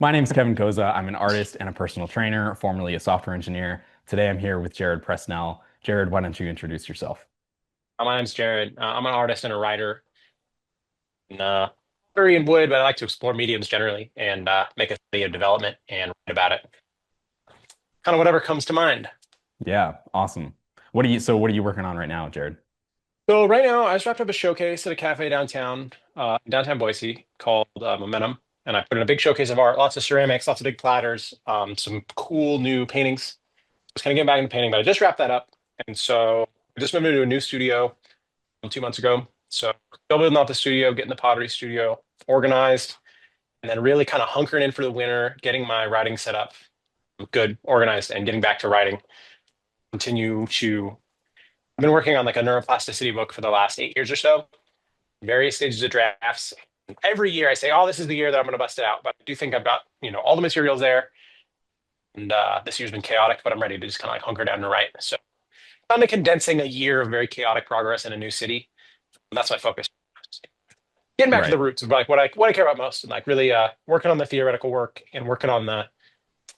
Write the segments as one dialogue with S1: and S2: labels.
S1: My name is Kevin Koza. I'm an artist and a personal trainer, formerly a software engineer. Today I'm here with Jared Presnell. Jared, why don't you introduce yourself?
S2: My name's Jared. I'm an artist and a writer. And, very in wood, but I like to explore mediums generally and make a study of development and write about it. Kind of whatever comes to mind.
S1: Yeah, awesome. What are you working on right now, Jared?
S2: So right now, I just wrapped up a showcase at a cafe downtown Boise called Momentum, and I put in a big showcase of art, lots of ceramics, lots of big platters, some cool new paintings. I was kind of getting back into painting, but I just wrapped that up, and so I just moved into a new studio 2 months ago. So still building out the studio, getting the pottery studio organized, and then really kind of hunkering in for the winter, getting my writing set up good, organized, and getting back to writing. Continue to, I've been working on like a neuroplasticity book for the last 8 years or so, various stages of drafts. Every year I say, oh, this is the year that I'm going to bust it out. But I do think I've got, all the materials there. And this year's been chaotic, but I'm ready to just kind of like hunker down and write. So kind of condensing a year of very chaotic progress in a new city. And that's my focus. Getting back to
S1: Right.
S2: the roots of like what I care about most and like really working on the theoretical work and working on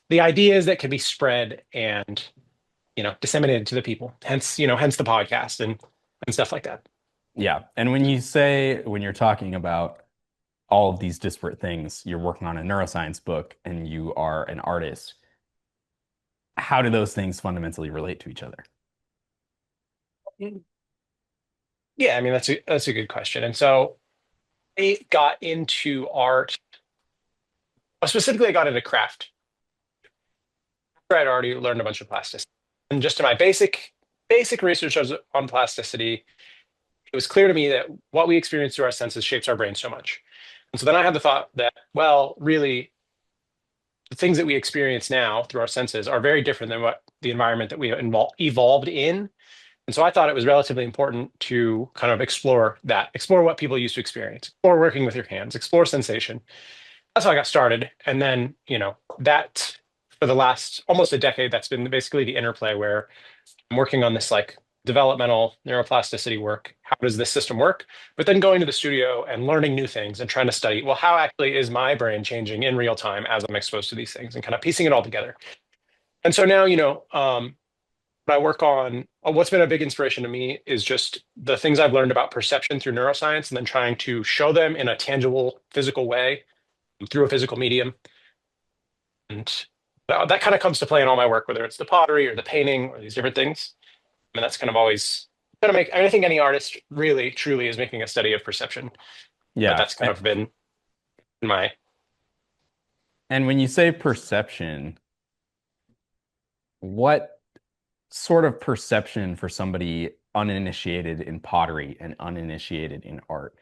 S2: the ideas that can be spread and disseminated to the people, hence the podcast and stuff like that.
S1: Yeah. And when you're talking about all of these disparate things, you're working on a neuroscience book and you are an artist, how do those things fundamentally relate to each other?
S2: Yeah, I mean that's a good question. And so I got into art, specifically I got into craft. I'd already learned a bunch of plasticity. And just in my basic research on plasticity, it was clear to me that what we experience through our senses shapes our brain so much. And so then I had the thought that, well, really, the things that we experience now through our senses are very different than what the environment that we evolved in. And so I thought it was relatively important to kind of explore what people used to experience, explore working with your hands, explore sensation. That's how I got started. And then, that for the last almost a decade, that's been basically the interplay where I'm working on this like developmental neuroplasticity work. How does this system work? But then going to the studio and learning new things and trying to study, well, how actually is my brain changing in real time as I'm exposed to these things and kind of piecing it all together. And so now, I work on what's been a big inspiration to me is just the things I've learned about perception through neuroscience and then trying to show them in a tangible, physical way through a physical medium. And that kind of comes to play in all my work, whether it's the pottery or the painting or these different things. I mean, that's kind of always kind of I think any artist really, truly is making a study of perception, but
S1: Yeah.
S2: that's kind of been my,
S1: And when you say perception, what sort of perception for somebody uninitiated in pottery and uninitiated in art?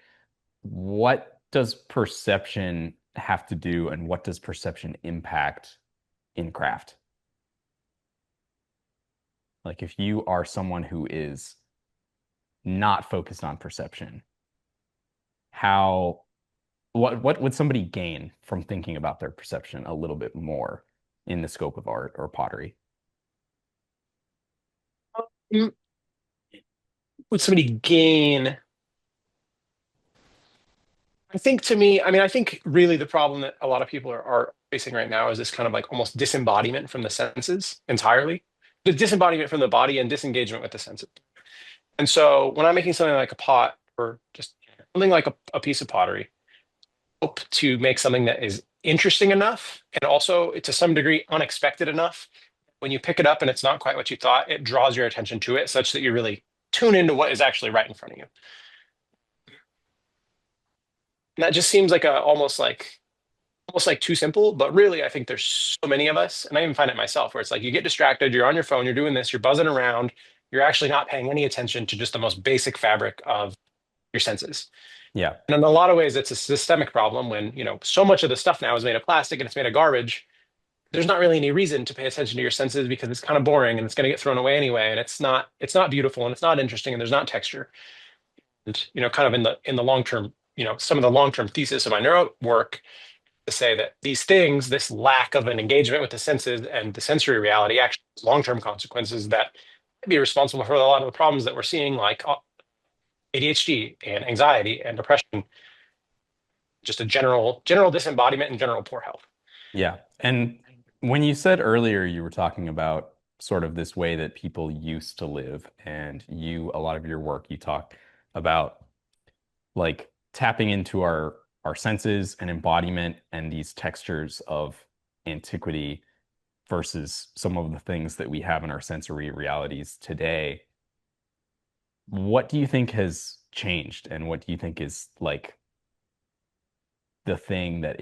S1: What does perception have to do, and what does perception impact in craft? Like if you are someone who is not focused on perception, how what would somebody gain from thinking about their perception a little bit more in the scope of art or pottery?
S2: Mm, would somebody gain? I think to me, I mean, I think really the problem that a lot of people are facing right now is this kind of like almost disembodiment from the senses entirely, the disembodiment from the body and disengagement with the senses. And so when I'm making something like a pot or just something like a piece of pottery, hope to make something that is interesting enough and also to some degree unexpected enough. When you pick it up and it's not quite what you thought, it draws your attention to it such that you really tune into what is actually right in front of you. And that just seems like a almost like too simple, but really I think there's so many of us, and I even find it myself, where it's like you get distracted, you're on your phone, you're doing this, you're buzzing around, you're actually not paying any attention to just the most basic fabric of your senses.
S1: Yeah.
S2: And in a lot of ways, it's a systemic problem when, so much of the stuff now is made of plastic and it's made of garbage. There's not really any reason to pay attention to your senses because it's kind of boring and it's going to get thrown away anyway. And it's not beautiful and it's not interesting and there's not texture. And, kind of in the long term, some of the long term thesis of my neuro work to say that these things, this lack of an engagement with the senses and the sensory reality actually has long term consequences that be responsible for a lot of the problems that we're seeing, like ADHD and anxiety and depression, just a general disembodiment and general poor health.
S1: Yeah. And when you said earlier you were talking about sort of this way that people used to live, and a lot of your work, you talk about like tapping into our senses and embodiment and these textures of antiquity versus some of the things that we have in our sensory realities today. What do you think has changed, and what do you think is like the thing that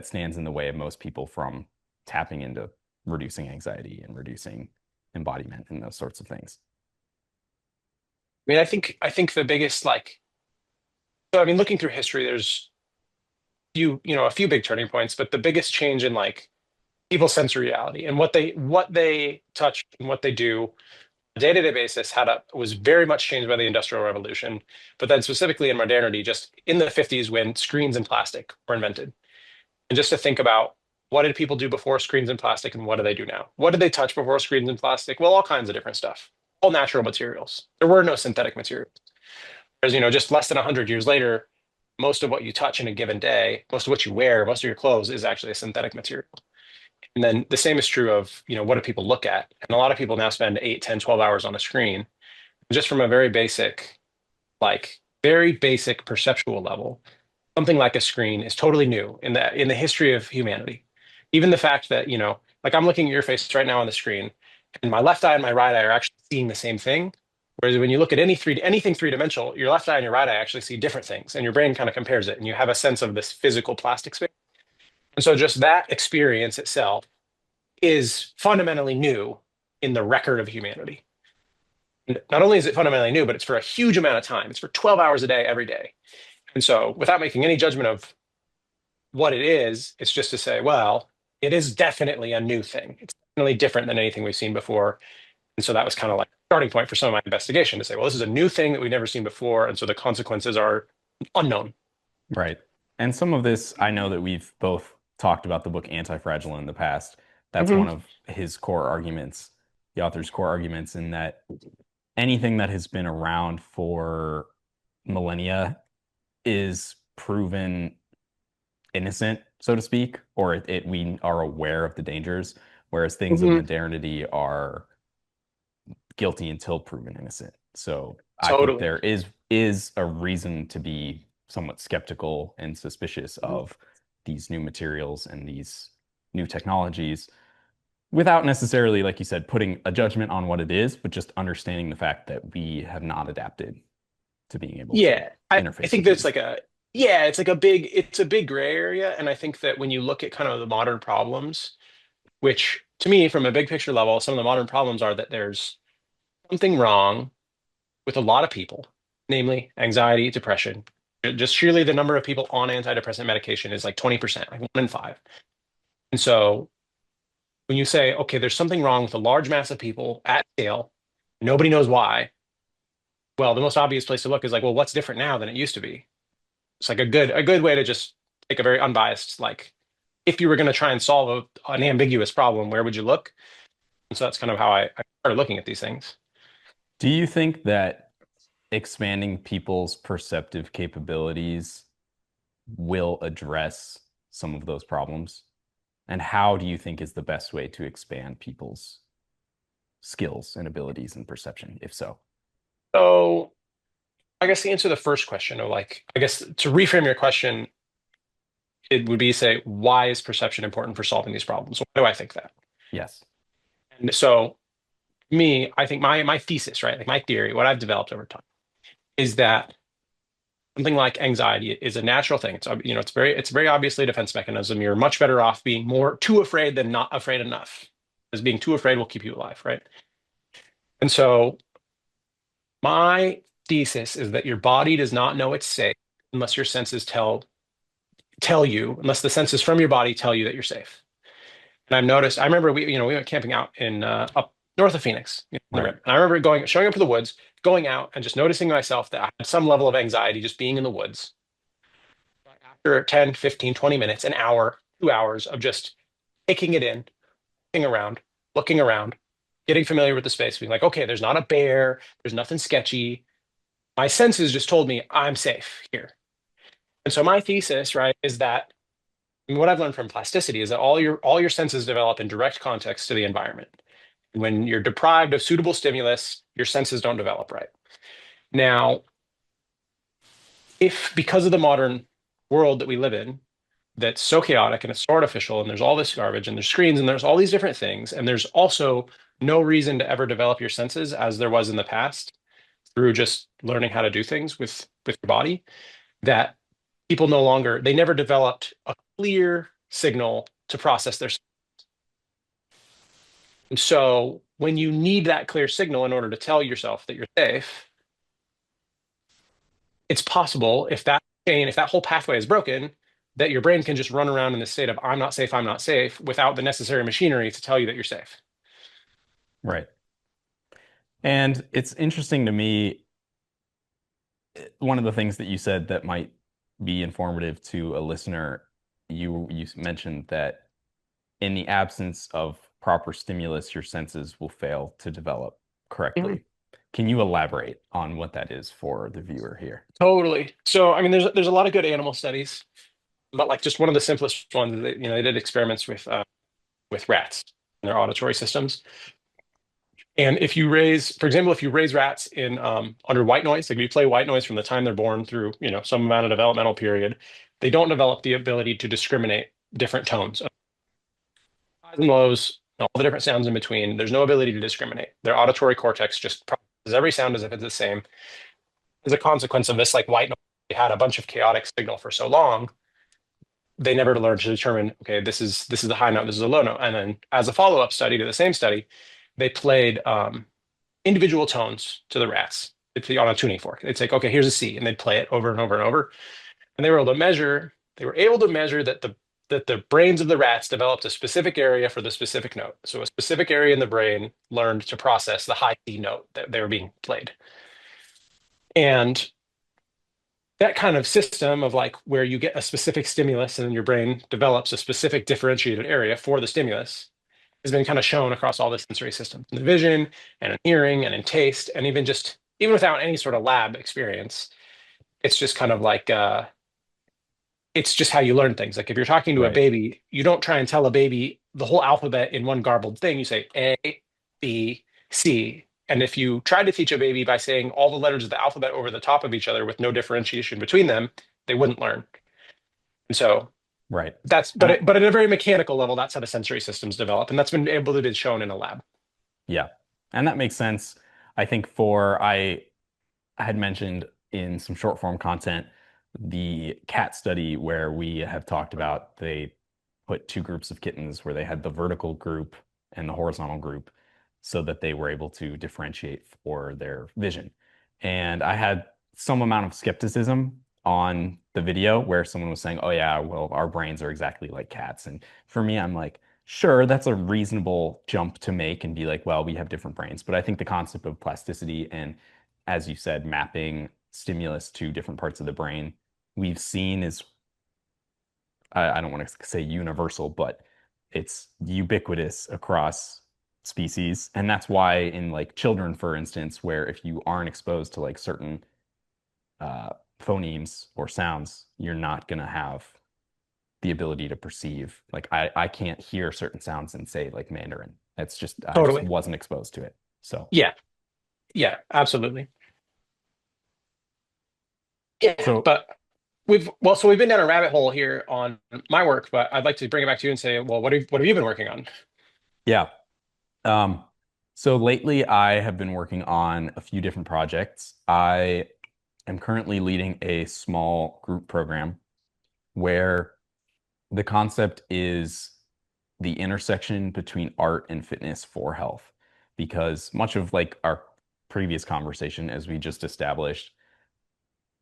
S1: stands in the way of most people from tapping into reducing anxiety and reducing embodiment and those sorts of things?
S2: I mean, I think the biggest like so I mean, looking through history, there's a few big turning points, but the biggest change in like people's sensory reality and what they touch and what they do on a day-to-day basis was very much changed by the Industrial Revolution, but then specifically in modernity, just in the 50s when screens and plastic were invented. And just to think about what did people do before screens and plastic and what do they do now? What did they touch before screens and plastic? Well, all kinds of different stuff, all natural materials. There were no synthetic materials. Whereas, just less than 100 years later, most of what you touch in a given day, most of what you wear, most of your clothes is actually a synthetic material. And then the same is true of, what do people look at? And a lot of people now spend 8, 10, 12 hours on a screen just from a very basic perceptual level. Something like a screen is totally new in the history of humanity. Even the fact that, like I'm looking at your face right now on the screen, and my left eye and my right eye are actually seeing the same thing. Whereas when you look at anything three-dimensional, your left eye and your right eye actually see different things, and your brain kind of compares it, and you have a sense of this physical plastic space. And so just that experience itself is fundamentally new in the record of humanity. And not only is it fundamentally new, but it's for a huge amount of time. It's for 12 hours a day, every day. And so, without making any judgment of what it is, it's just to say, well, it is definitely a new thing. It's definitely different than anything we've seen before. And so that was kind of like a starting point for some of my investigation to say, well, this is a new thing that we've never seen before. And so the consequences are unknown.
S1: Right. And some of this, I know that we've both talked about the book Anti-Fragile in the past. That's
S2: Hmm.
S1: one of his core arguments, the author's core arguments, in that anything that has been around for millennia is proven innocent, so to speak, or we are aware of the dangers, whereas things of
S2: Hmm.
S1: modernity are guilty until proven innocent. So I think
S2: Totally.
S1: there is a reason to be somewhat skeptical and suspicious
S2: Mhm.
S1: of these new materials and these new technologies without necessarily, like you said, putting a judgment on what it is, but just understanding the fact that we have not adapted to being able to
S2: Yeah. I
S1: interface
S2: think
S1: with
S2: that's
S1: these.
S2: like it's a big gray area. And I think that when you look at kind of the modern problems, which to me, from a big picture level, some of the modern problems are that there's something wrong with a lot of people, namely anxiety, depression. Just sheerly the number of people on antidepressant medication is like 20%, like 1 in 5. And so when you say, okay, there's something wrong with a large mass of people at scale, nobody knows why. Well, the most obvious place to look is like, well, what's different now than it used to be? It's like a good way to just take a very unbiased, like, if you were going to try and solve an ambiguous problem, where would you look? And so that's kind of how I started looking at these things.
S1: Do you think that expanding people's perceptive capabilities will address some of those problems? And how do you think is the best way to expand people's skills and abilities and perception, if so?
S2: So I guess to answer the first question, or like, I guess to reframe your question, it would be say, why is perception important for solving these problems? Why do I think that?
S1: Yes.
S2: And so me, I think my thesis, right, like my theory, what I've developed over time is that something like anxiety is a natural thing. It's very obviously a defense mechanism. You're much better off being more too afraid than not afraid enough, because being too afraid will keep you alive, right? And so my thesis is that your body does not know it's safe unless your senses tell you, unless the senses from your body tell you that you're safe. And I've noticed, I remember we went camping out in up north of Phoenix, on the
S1: Right.
S2: rim. And I remember showing up to the woods, going out and just noticing myself that I had some level of anxiety just being in the woods. After 10, 15, 20 minutes, an hour, 2 hours of just taking it in, looking around, getting familiar with the space, being like, okay, there's not a bear, there's nothing sketchy. My senses just told me I'm safe here. And so my thesis, right, is that And what I've learned from plasticity is that all your senses develop in direct context to the environment. When you're deprived of suitable stimulus, your senses don't develop right. Now, if because of the modern world that we live in, that's so chaotic and it's so artificial, and there's all this garbage, and there's screens, and there's all these different things, and there's also no reason to ever develop your senses as there was in the past through just learning how to do things with your body, that people no longer, they never developed a clear signal to process their. And so when you need that clear signal in order to tell yourself that you're safe, it's possible if that chain, if that whole pathway is broken, that your brain can just run around in the state of I'm not safe, without the necessary machinery to tell you that you're safe.
S1: Right. And it's interesting to me, one of the things that you said that might be informative to a listener, you mentioned that in the absence of proper stimulus, your senses will fail to develop
S2: Mhm.
S1: correctly. Can you elaborate on what that is for the viewer here?
S2: Totally. So, I mean, there's a lot of good animal studies, but like just one of the simplest ones, they did experiments with rats and their auditory systems. And if you raise, for example, if you raise rats in under white noise, like if you play white noise from the time they're born through, some amount of developmental period, they don't develop the ability to discriminate different tones, highs and lows, all the different sounds in between. There's no ability to discriminate. Their auditory cortex just processes every sound as if it's the same. As a consequence of this, like white noise, they had a bunch of chaotic signal for so long, they never learned to determine, okay, this is a high note, this is a low note. And then as a follow-up study to the same study, they played individual tones to the rats. It's on a tuning fork. They'd say, okay, here's a C, and they'd play it over and over and over. And they were able to measure that the brains of the rats developed a specific area for the specific note. So a specific area in the brain learned to process the high C note that they were being played. And that kind of system of like where you get a specific stimulus and then your brain develops a specific differentiated area for the stimulus has been kind of shown across all the sensory systems, in the vision and in hearing and in taste, and even without any sort of lab experience. It's just kind of like it's just how you learn things. Like if you're talking to a
S1: Right.
S2: baby, you don't try and tell a baby the whole alphabet in one garbled thing. You say A, B, C. And if you try to teach a baby by saying all the letters of the alphabet over the top of each other with no differentiation between them, they wouldn't learn. And so
S1: Right.
S2: that's,
S1: And
S2: but at a very mechanical level, that's how the sensory systems develop. And that's been able to be shown in a lab.
S1: yeah. And that makes sense. I think I had mentioned in some short form content the cat study where we have talked about they put two groups of kittens where they had the vertical group and the horizontal group so that they were able to differentiate for their vision. And I had some amount of skepticism on the video where someone was saying, "Oh yeah, well our brains are exactly like cats." And for me, I'm like, sure, that's a reasonable jump to make and be like, well, we have different brains. But I think the concept of plasticity and, as you said, mapping stimulus to different parts of the brain, we've seen is, I don't want to say universal, but it's ubiquitous across species. And that's why in like children, for instance, where if you aren't exposed to like certain uh, phonemes or sounds, you're not going to have the ability to perceive. Like I can't hear certain sounds and say like Mandarin. It's just I just
S2: Totally.
S1: wasn't exposed to it. So
S2: Yeah. Yeah, absolutely. Yeah.
S1: so
S2: But so we've been down a rabbit hole here on my work, but I'd like to bring it back to you and say, well, what have you been working on?
S1: yeah. Um, so lately I have been working on a few different projects. I am currently leading a small group program where the concept is the intersection between art and fitness for health. Because much of like our previous conversation, as we just established,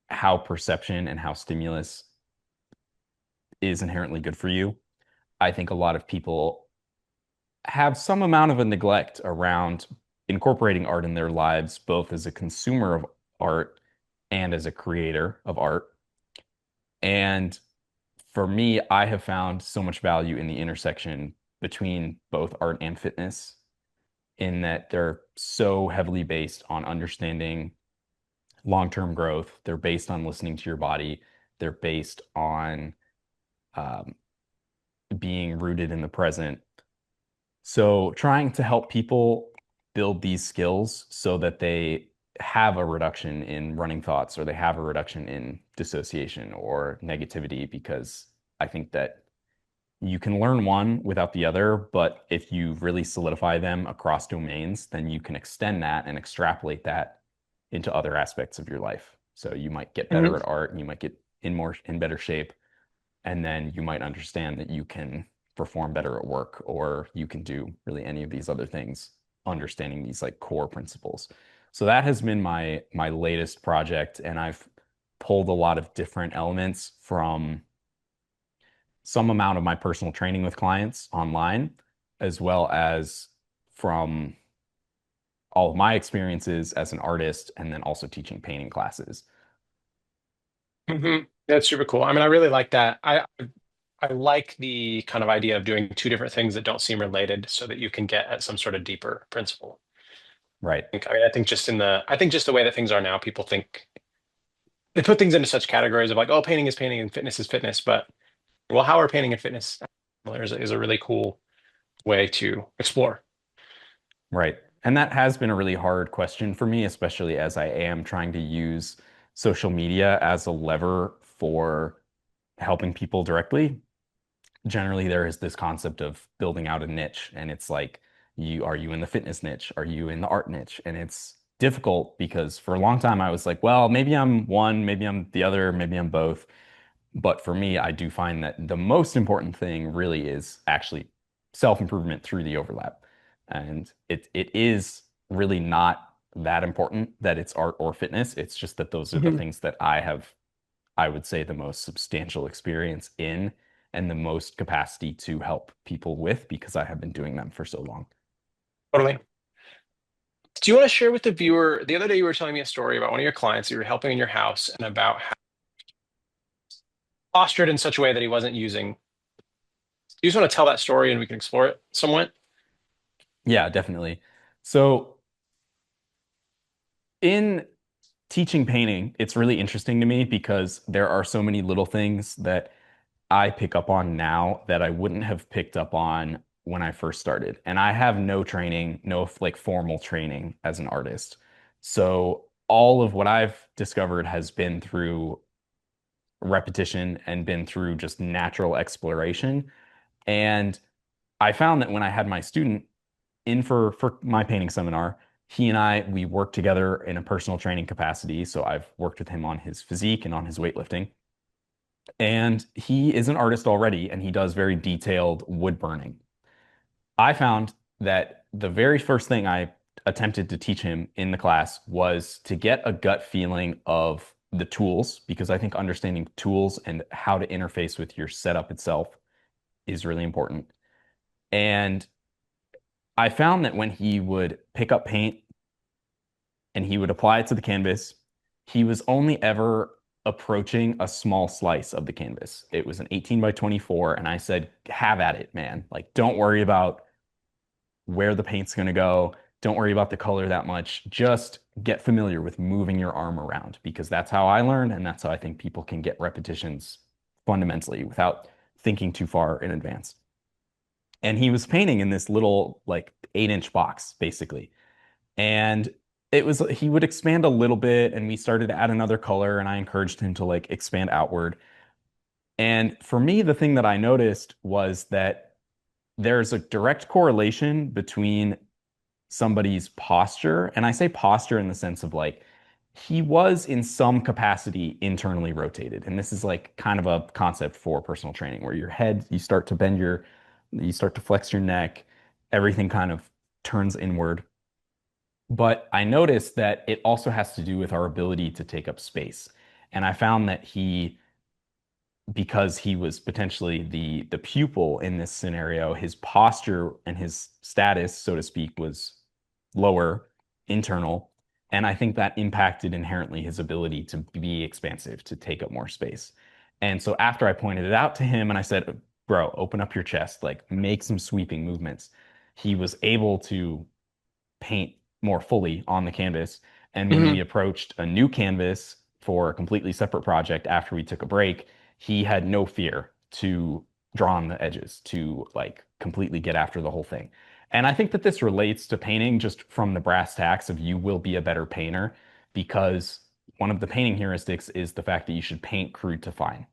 S1: how perception and how stimulus is inherently good for you. I think a lot of people have some amount of a neglect around incorporating art in their lives, both as a consumer of art and as a creator of art. And for me, I have found so much value in the intersection between both art and fitness, in that they're so heavily based on understanding long-term growth. They're based on listening to your body. They're based on um, being rooted in the present. So trying to help people build these skills so that they have a reduction in running thoughts or they have a reduction in dissociation or negativity, because I think that you can learn one without the other, but if you really solidify them across domains, then you can extend that and extrapolate that into other aspects of your life. So you might get better
S2: Mhm.
S1: at art, and you might get in better shape, and then you might understand that you can perform better at work, or you can do really any of these other things, understanding these like core principles. So that has been my latest project, and I've pulled a lot of different elements from some amount of my personal training with clients online, as well as from all of my experiences as an artist, and then also teaching painting classes.
S2: That's super cool. I mean, I really like that. I like the kind of idea of doing two different things that don't seem related so that you can get at some sort of deeper principle.
S1: Right.
S2: I think I think just the way that things are now, people think they put things into such categories of like, oh, painting is painting and fitness is fitness. But well, how are painting and fitness is a really cool way to explore.
S1: Right. And that has been a really hard question for me, especially as I am trying to use social media as a lever for helping people directly. Generally, there is this concept of building out a niche, and it's like, are you in the fitness niche? Are you in the art niche? And it's difficult because for a long time I was like, well, maybe I'm one, maybe I'm the other, maybe I'm both. But for me, I do find that the most important thing really is actually self-improvement through the overlap. And it is really not that important that it's art or fitness. It's just that those are the
S2: Mhm.
S1: things that I have, I would say, the most substantial experience in and the most capacity to help people with, because I have been doing them for so long.
S2: Totally. Do you want to share with the viewer? The other day, you were telling me a story about one of your clients that you were helping in your house and about how postured in such a way that he wasn't using. Do you just want to tell that story and we can explore it somewhat?
S1: Yeah, definitely. So in teaching painting, it's really interesting to me because there are so many little things that I pick up on now that I wouldn't have picked up on when I first started. And I have no training, no like formal training as an artist. So all of what I've discovered has been through repetition and been through just natural exploration. And I found that when I had my student in for my painting seminar, he and we worked together in a personal training capacity. So I've worked with him on his physique and on his weightlifting. And he is an artist already, and he does very detailed wood burning. I found that the very first thing I attempted to teach him in the class was to get a gut feeling of the tools, because I think understanding tools and how to interface with your setup itself is really important. And I found that when he would pick up paint and he would apply it to the canvas, he was only ever approaching a small slice of the canvas. It was an 18 by 24, and I said, have at it, man. Like, don't worry about where the paint's going to go. Don't worry about the color that much. Just get familiar with moving your arm around, because that's how I learned, and that's how I think people can get repetitions fundamentally without thinking too far in advance. And he was painting in this little like 8-inch box, basically. And it was, he would expand a little bit, and we started to add another color, and I encouraged him to like expand outward. And for me, the thing that I noticed was that there's a direct correlation between somebody's posture. And I say posture in the sense of like, he was in some capacity internally rotated. And this is like kind of a concept for personal training where your head, you start to flex your neck, everything kind of turns inward. But I noticed that it also has to do with our ability to take up space. And I found that because he was potentially the pupil in this scenario, his posture and his status, so to speak, was lower, internal. And I think that impacted inherently his ability to be expansive, to take up more space. And so after I pointed it out to him and I said, bro, open up your chest, like make some sweeping movements, he was able to paint more fully on the canvas. And when we
S2: Mhm.
S1: approached a new canvas for a completely separate project after we took a break, he had no fear to draw on the edges to like completely get after the whole thing. And I think that this relates to painting just from the brass tacks of you will be a better painter because one of the painting heuristics is the fact that you should paint crude to fine.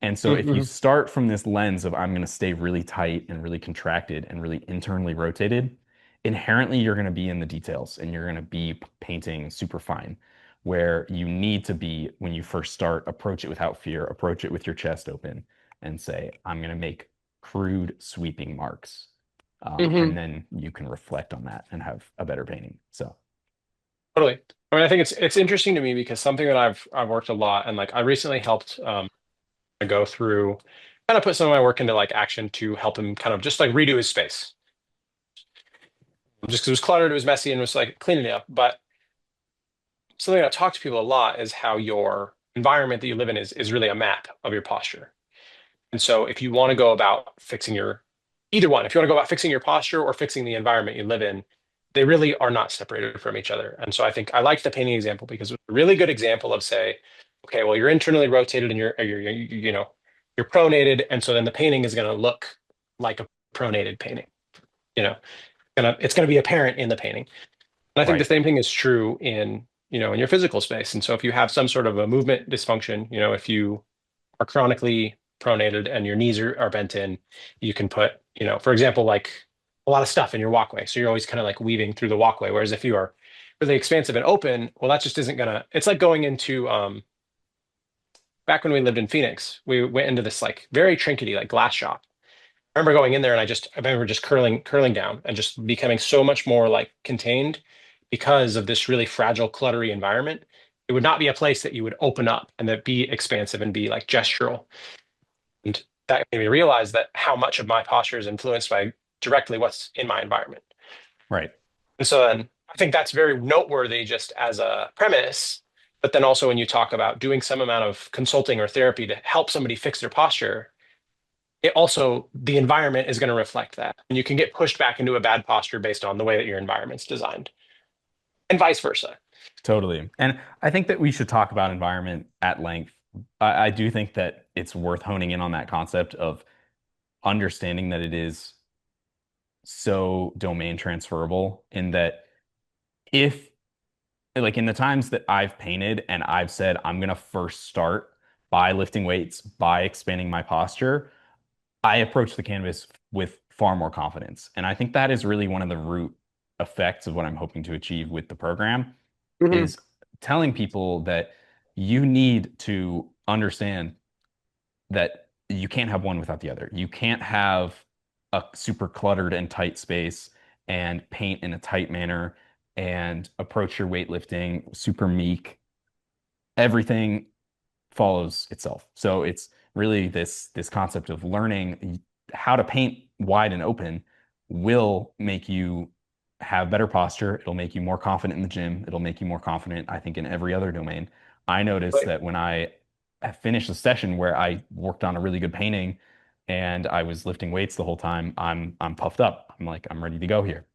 S1: And so if you
S2: Mm-hmm.
S1: start from this lens of I'm going to stay really tight and really contracted and really internally rotated, inherently you're going to be in the details and you're going to be painting super fine. Where you need to be when you first start, approach it without fear, approach it with your chest open and say, I'm going to make crude sweeping marks. And
S2: Hmm.
S1: then you can reflect on that and have a better painting. So,
S2: Totally. I mean, I think it's interesting to me because something that I've worked a lot, and like I recently helped go through, kind of put some of my work into like action to help him kind of just like redo his space. Just because it was cluttered, it was messy, and it was like cleaning it up. But something I talk to people a lot is how your environment that you live in is really a map of your posture. And so if you want to go about fixing your either one, if you want to go about fixing your posture or fixing the environment you live in, they really are not separated from each other. And so I think I liked the painting example because it's a really good example of say, okay, well, you're internally rotated and you're pronated, and so then the painting is going to look like a pronated painting. You know, it's gonna be apparent in the painting. And I think the
S1: right,
S2: same thing is true in your physical space. And so if you have some sort of a movement dysfunction, if you are chronically pronated and your knees are bent in, you can put, for example, like a lot of stuff in your walkway. So you're always kind of like weaving through the walkway. Whereas if you are really expansive and open, well, that just isn't gonna, it's like going into back when we lived in Phoenix, we went into this like very trinkety like glass shop. I remember going in there and I remember just curling down and just becoming so much more like contained because of this really fragile, cluttery environment. It would not be a place that you would open up and that be expansive and be like gestural. And that made me realize that how much of my posture is influenced by directly what's in my environment.
S1: right.
S2: And so then I think that's very noteworthy just as a premise. But then also when you talk about doing some amount of consulting or therapy to help somebody fix their posture, it also the environment is going to reflect that. And you can get pushed back into a bad posture based on the way that your environment's designed, and vice versa.
S1: Totally. And I think that we should talk about environment at length. I do think that it's worth honing in on that concept of understanding that it is so domain transferable in that if like in the times that I've painted and I've said I'm gonna first start by lifting weights, by expanding my posture, I approach the canvas with far more confidence. And I think that is really one of the root effects of what I'm hoping to achieve with the program
S2: Hmm.
S1: is telling people that you need to understand that you can't have one without the other. You can't have a super cluttered and tight space and paint in a tight manner and approach your weightlifting super meek. Everything follows itself. So it's really this concept of learning how to paint wide and open will make you have better posture. It'll make you more confident in the gym. It'll make you more confident, I think, in every other domain. I noticed
S2: But
S1: that when I finished a session where I worked on a really good painting and I was lifting weights the whole time, I'm puffed up. I'm like, I'm ready to go here.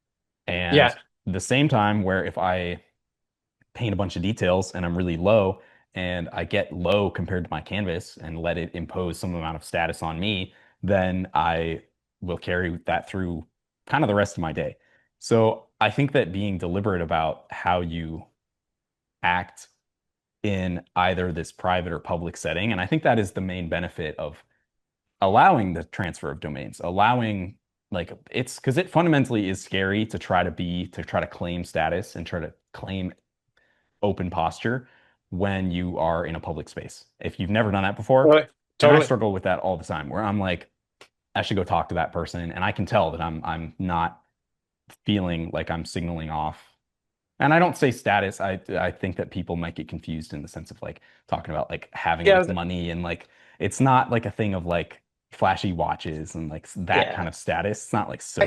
S1: And
S2: yeah,
S1: the same time where if I paint a bunch of details and I'm really low and I get low compared to my canvas and let it impose some amount of status on me, then I will carry that through kind of the rest of my day. So I think that being deliberate about how you act in either this private or public setting, and I think that is the main benefit of allowing the transfer of domains, allowing like it's because it fundamentally is scary to try to claim status and try to claim open posture when you are in a public space. If you've never done that before,
S2: totally,
S1: and I
S2: totally.
S1: struggle with that all the time, where I'm like, I should go talk to that person, and I can tell that I'm not feeling like I'm signaling off. And I don't say status. I think that people might get confused in the sense of like talking about like having
S2: Yeah,
S1: like money and like it's not like a thing of like flashy watches and like that kind
S2: yeah.
S1: of status. It's not like social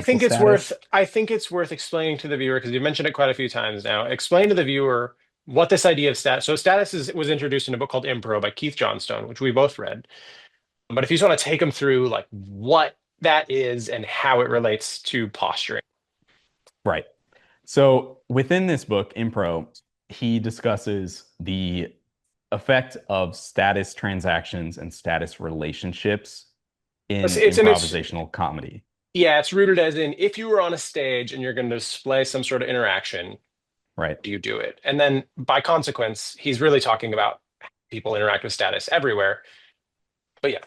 S2: I think it's worth explaining to the viewer because you've mentioned it quite a few times now. Explain to the viewer what this idea of status. So status was introduced in a book called Impro by Keith Johnstone, which we both read. But if you just want to take them through like what that is and how it relates to posturing.
S1: Right. So within this book, Impro, he discusses the effect of status transactions and status relationships in
S2: it's
S1: improvisational comedy.
S2: yeah, it's rooted as in if you were on a stage and you're going to display some sort of interaction,
S1: Right.
S2: do you do it? And then by consequence, he's really talking about people interact with status everywhere. But yeah.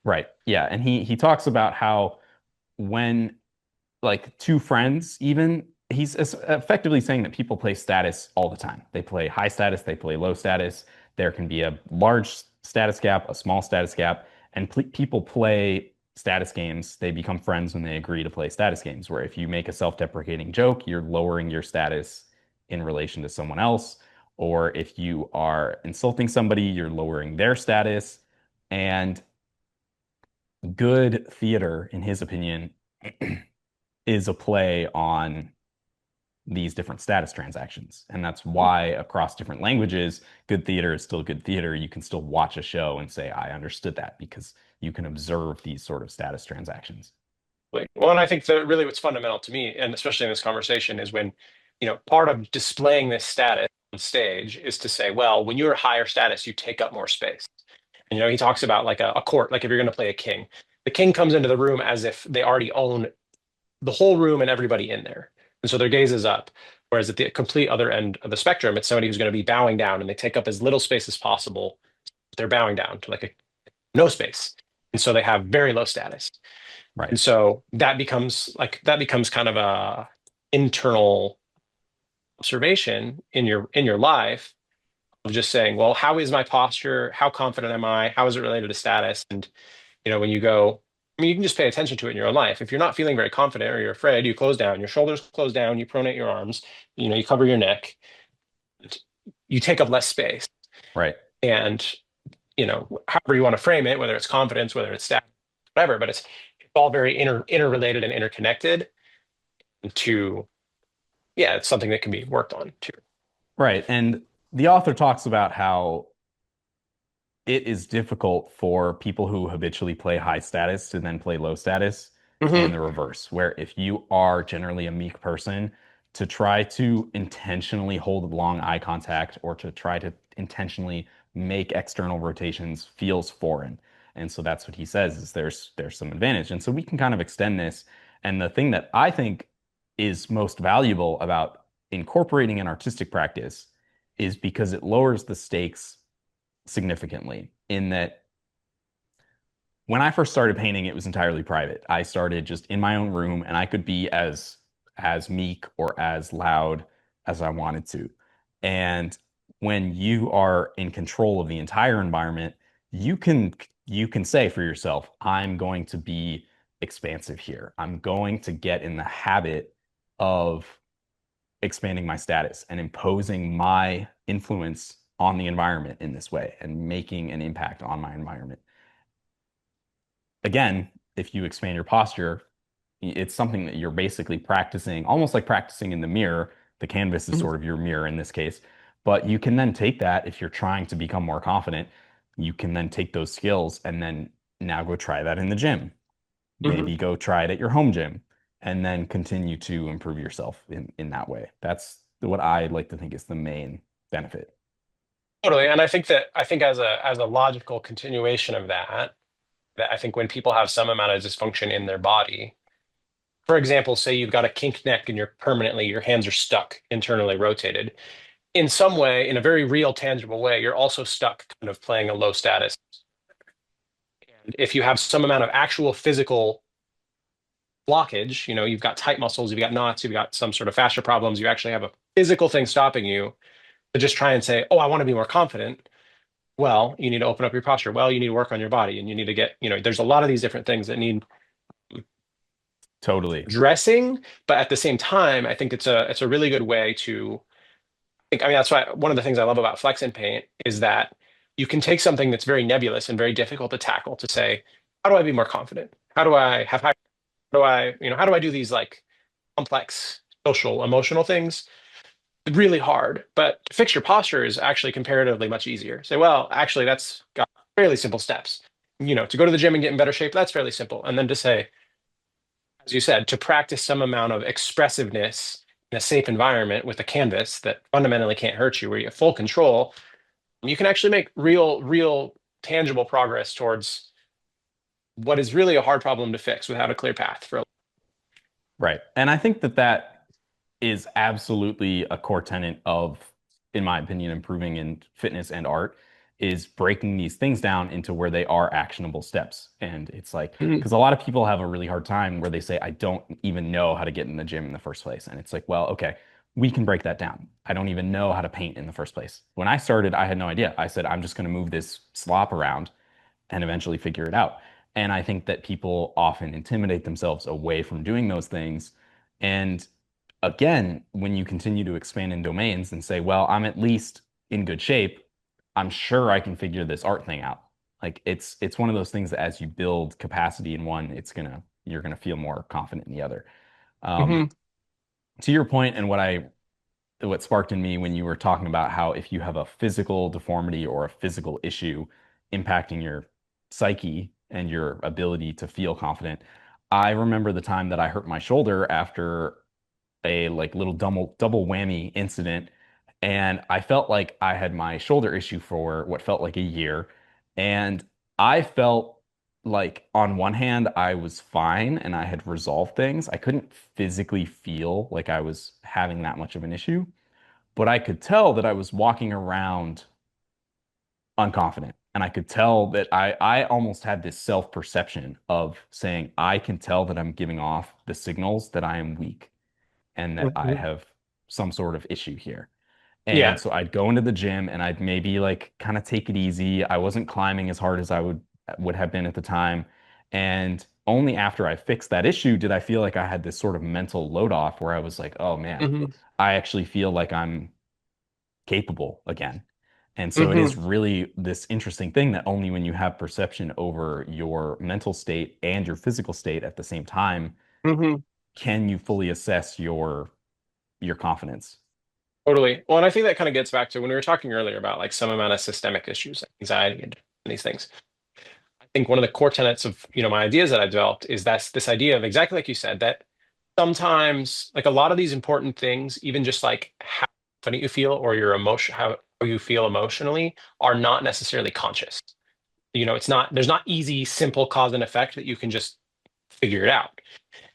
S1: Right. Yeah. And he talks about how when like two friends, even effectively saying that people play status all the time. They play high status, they play low status. There can be a large status gap, a small status gap, and people play status games. They become friends when they agree to play status games, where if you make a self-deprecating joke, you're lowering your status in relation to someone else. Or if you are insulting somebody, you're lowering their status. And good theater, in his opinion, is a play on these different status transactions. And that's why across different languages, good theater is still good theater. You can still watch a show and say, I understood that because you can observe these sort of status transactions.
S2: Well, and I think that really what's fundamental to me, and especially in this conversation, is when, part of displaying this status on stage is to say, well, when you're higher status, you take up more space. And, he talks about like a court, like if you're going to play a king, the king comes into the room as if they already own the whole room and everybody in there. And so their gaze is up. Whereas at the complete other end of the spectrum, it's somebody who's going to be bowing down and they take up as little space as possible. They're bowing down to like a no space. And so they have very low status.
S1: Right.
S2: And so that becomes kind of a internal observation in your life of just saying, well, how is my posture? How confident am I? How is it related to status? And when you go, I mean, you can just pay attention to it in your own life. If you're not feeling very confident or you're afraid, you close down, your shoulders close down, you pronate your arms, you cover your neck, you take up less space.
S1: Right.
S2: And, however you want to frame it, whether it's confidence, whether it's status, whatever, but it's all very interrelated and interconnected to, yeah, it's something that can be worked on too.
S1: Right. And the author talks about how it is difficult for people who habitually play high status to then play low status, and
S2: Hmm.
S1: the reverse, where if you are generally a meek person, to try to intentionally hold long eye contact or to try to intentionally make external rotations feels foreign. And so that's what he says is there's some advantage. And so we can kind of extend this. And the thing that I think is most valuable about incorporating an artistic practice is because it lowers the stakes significantly in that when I first started painting, it was entirely private. I started just in my own room and I could be as meek or as loud as I wanted to. And when you are in control of the entire environment, you can say for yourself, I'm going to be expansive here. I'm going to get in the habit of expanding my status and imposing my influence on the environment in this way and making an impact on my environment. Again, if you expand your posture, it's something that you're basically practicing, almost like practicing in the mirror. The canvas is sort of your mirror in this case. But you can then take that if you're trying to become more confident, you can then take those skills and then now go try that in the gym.
S2: Hmm.
S1: Maybe go try it at your home gym and then continue to improve yourself in that way. That's what I like to think is the main benefit.
S2: Totally. And I think as a logical continuation of that I think when people have some amount of dysfunction in their body, for example, say you've got a kinked neck and your hands are stuck internally rotated. In some way, in a very real, tangible way, you're also stuck kind of playing a low status. And if you have some amount of actual physical blockage, you've got tight muscles, you've got knots, you've got some sort of fascia problems, you actually have a physical thing stopping you to just try and say, oh, I want to be more confident. Well, you need to open up your posture. Well, you need to work on your body and you need to get, there's a lot of these different things that need
S1: Totally.
S2: addressing, but at the same time, I think it's a really good way to think. I mean, that's why one of the things I love about Flex and Paint is that you can take something that's very nebulous and very difficult to tackle to say, how do I be more confident? How do I have high, how do I do these like complex social, emotional things? Really hard, but to fix your posture is actually comparatively much easier. Say, well, actually, that's got fairly simple steps. To go to the gym and get in better shape, that's fairly simple. And then to say, as you said, to practice some amount of expressiveness in a safe environment with a canvas that fundamentally can't hurt you, where you have full control, you can actually make real, tangible progress towards what is really a hard problem to fix without a clear path for.
S1: Right. And I think that that is absolutely a core tenet of, in my opinion, improving in fitness and art is breaking these things down into where they are actionable steps. And it's like,
S2: Mhm.
S1: because a lot of people have a really hard time where they say, I don't even know how to get in the gym in the first place. And it's like, well, okay, we can break that down. I don't even know how to paint in the first place. When I started, I had no idea. I said, I'm just going to move this slop around and eventually figure it out. And I think that people often intimidate themselves away from doing those things. And again, when you continue to expand in domains and say, well, I'm at least in good shape, I'm sure I can figure this art thing out. Like it's one of those things that as you build capacity in one, you're gonna feel more confident in the other. Um,
S2: Mhm.
S1: to your point, and what sparked in me when you were talking about how if you have a physical deformity or a physical issue impacting your psyche and your ability to feel confident, I remember the time that I hurt my shoulder after a like little double whammy incident, and I felt like I had my shoulder issue for what felt like a year, and I felt like on one hand I was fine and I had resolved things. I couldn't physically feel like I was having that much of an issue, but I could tell that I was walking around unconfident. And I could tell that I almost had this self-perception of saying, I can tell that I'm giving off the signals that I am weak and that I
S2: Mhm.
S1: have some sort of issue here. And
S2: Yeah.
S1: so I'd go into the gym and I'd maybe like kind of take it easy. I wasn't climbing as hard as I would have been at the time. And only after I fixed that issue did I feel like I had this sort of mental load off where I was like, oh man,
S2: Mhm.
S1: I actually feel like I'm capable again. And so it is
S2: Mhm.
S1: really this interesting thing that only when you have perception over your mental state and your physical state at the same time
S2: Mhm.
S1: can you fully assess your confidence.
S2: Totally. Well, and I think that kind of gets back to when we were talking earlier about like some amount of systemic issues, like anxiety and these things. I think one of the core tenets of, my ideas that I've developed is that's this idea of exactly like you said, that sometimes like a lot of these important things, even just like how confident you feel or your emotion, how you feel emotionally, are not necessarily conscious. It's not, there's not easy, simple cause and effect that you can just figure it out.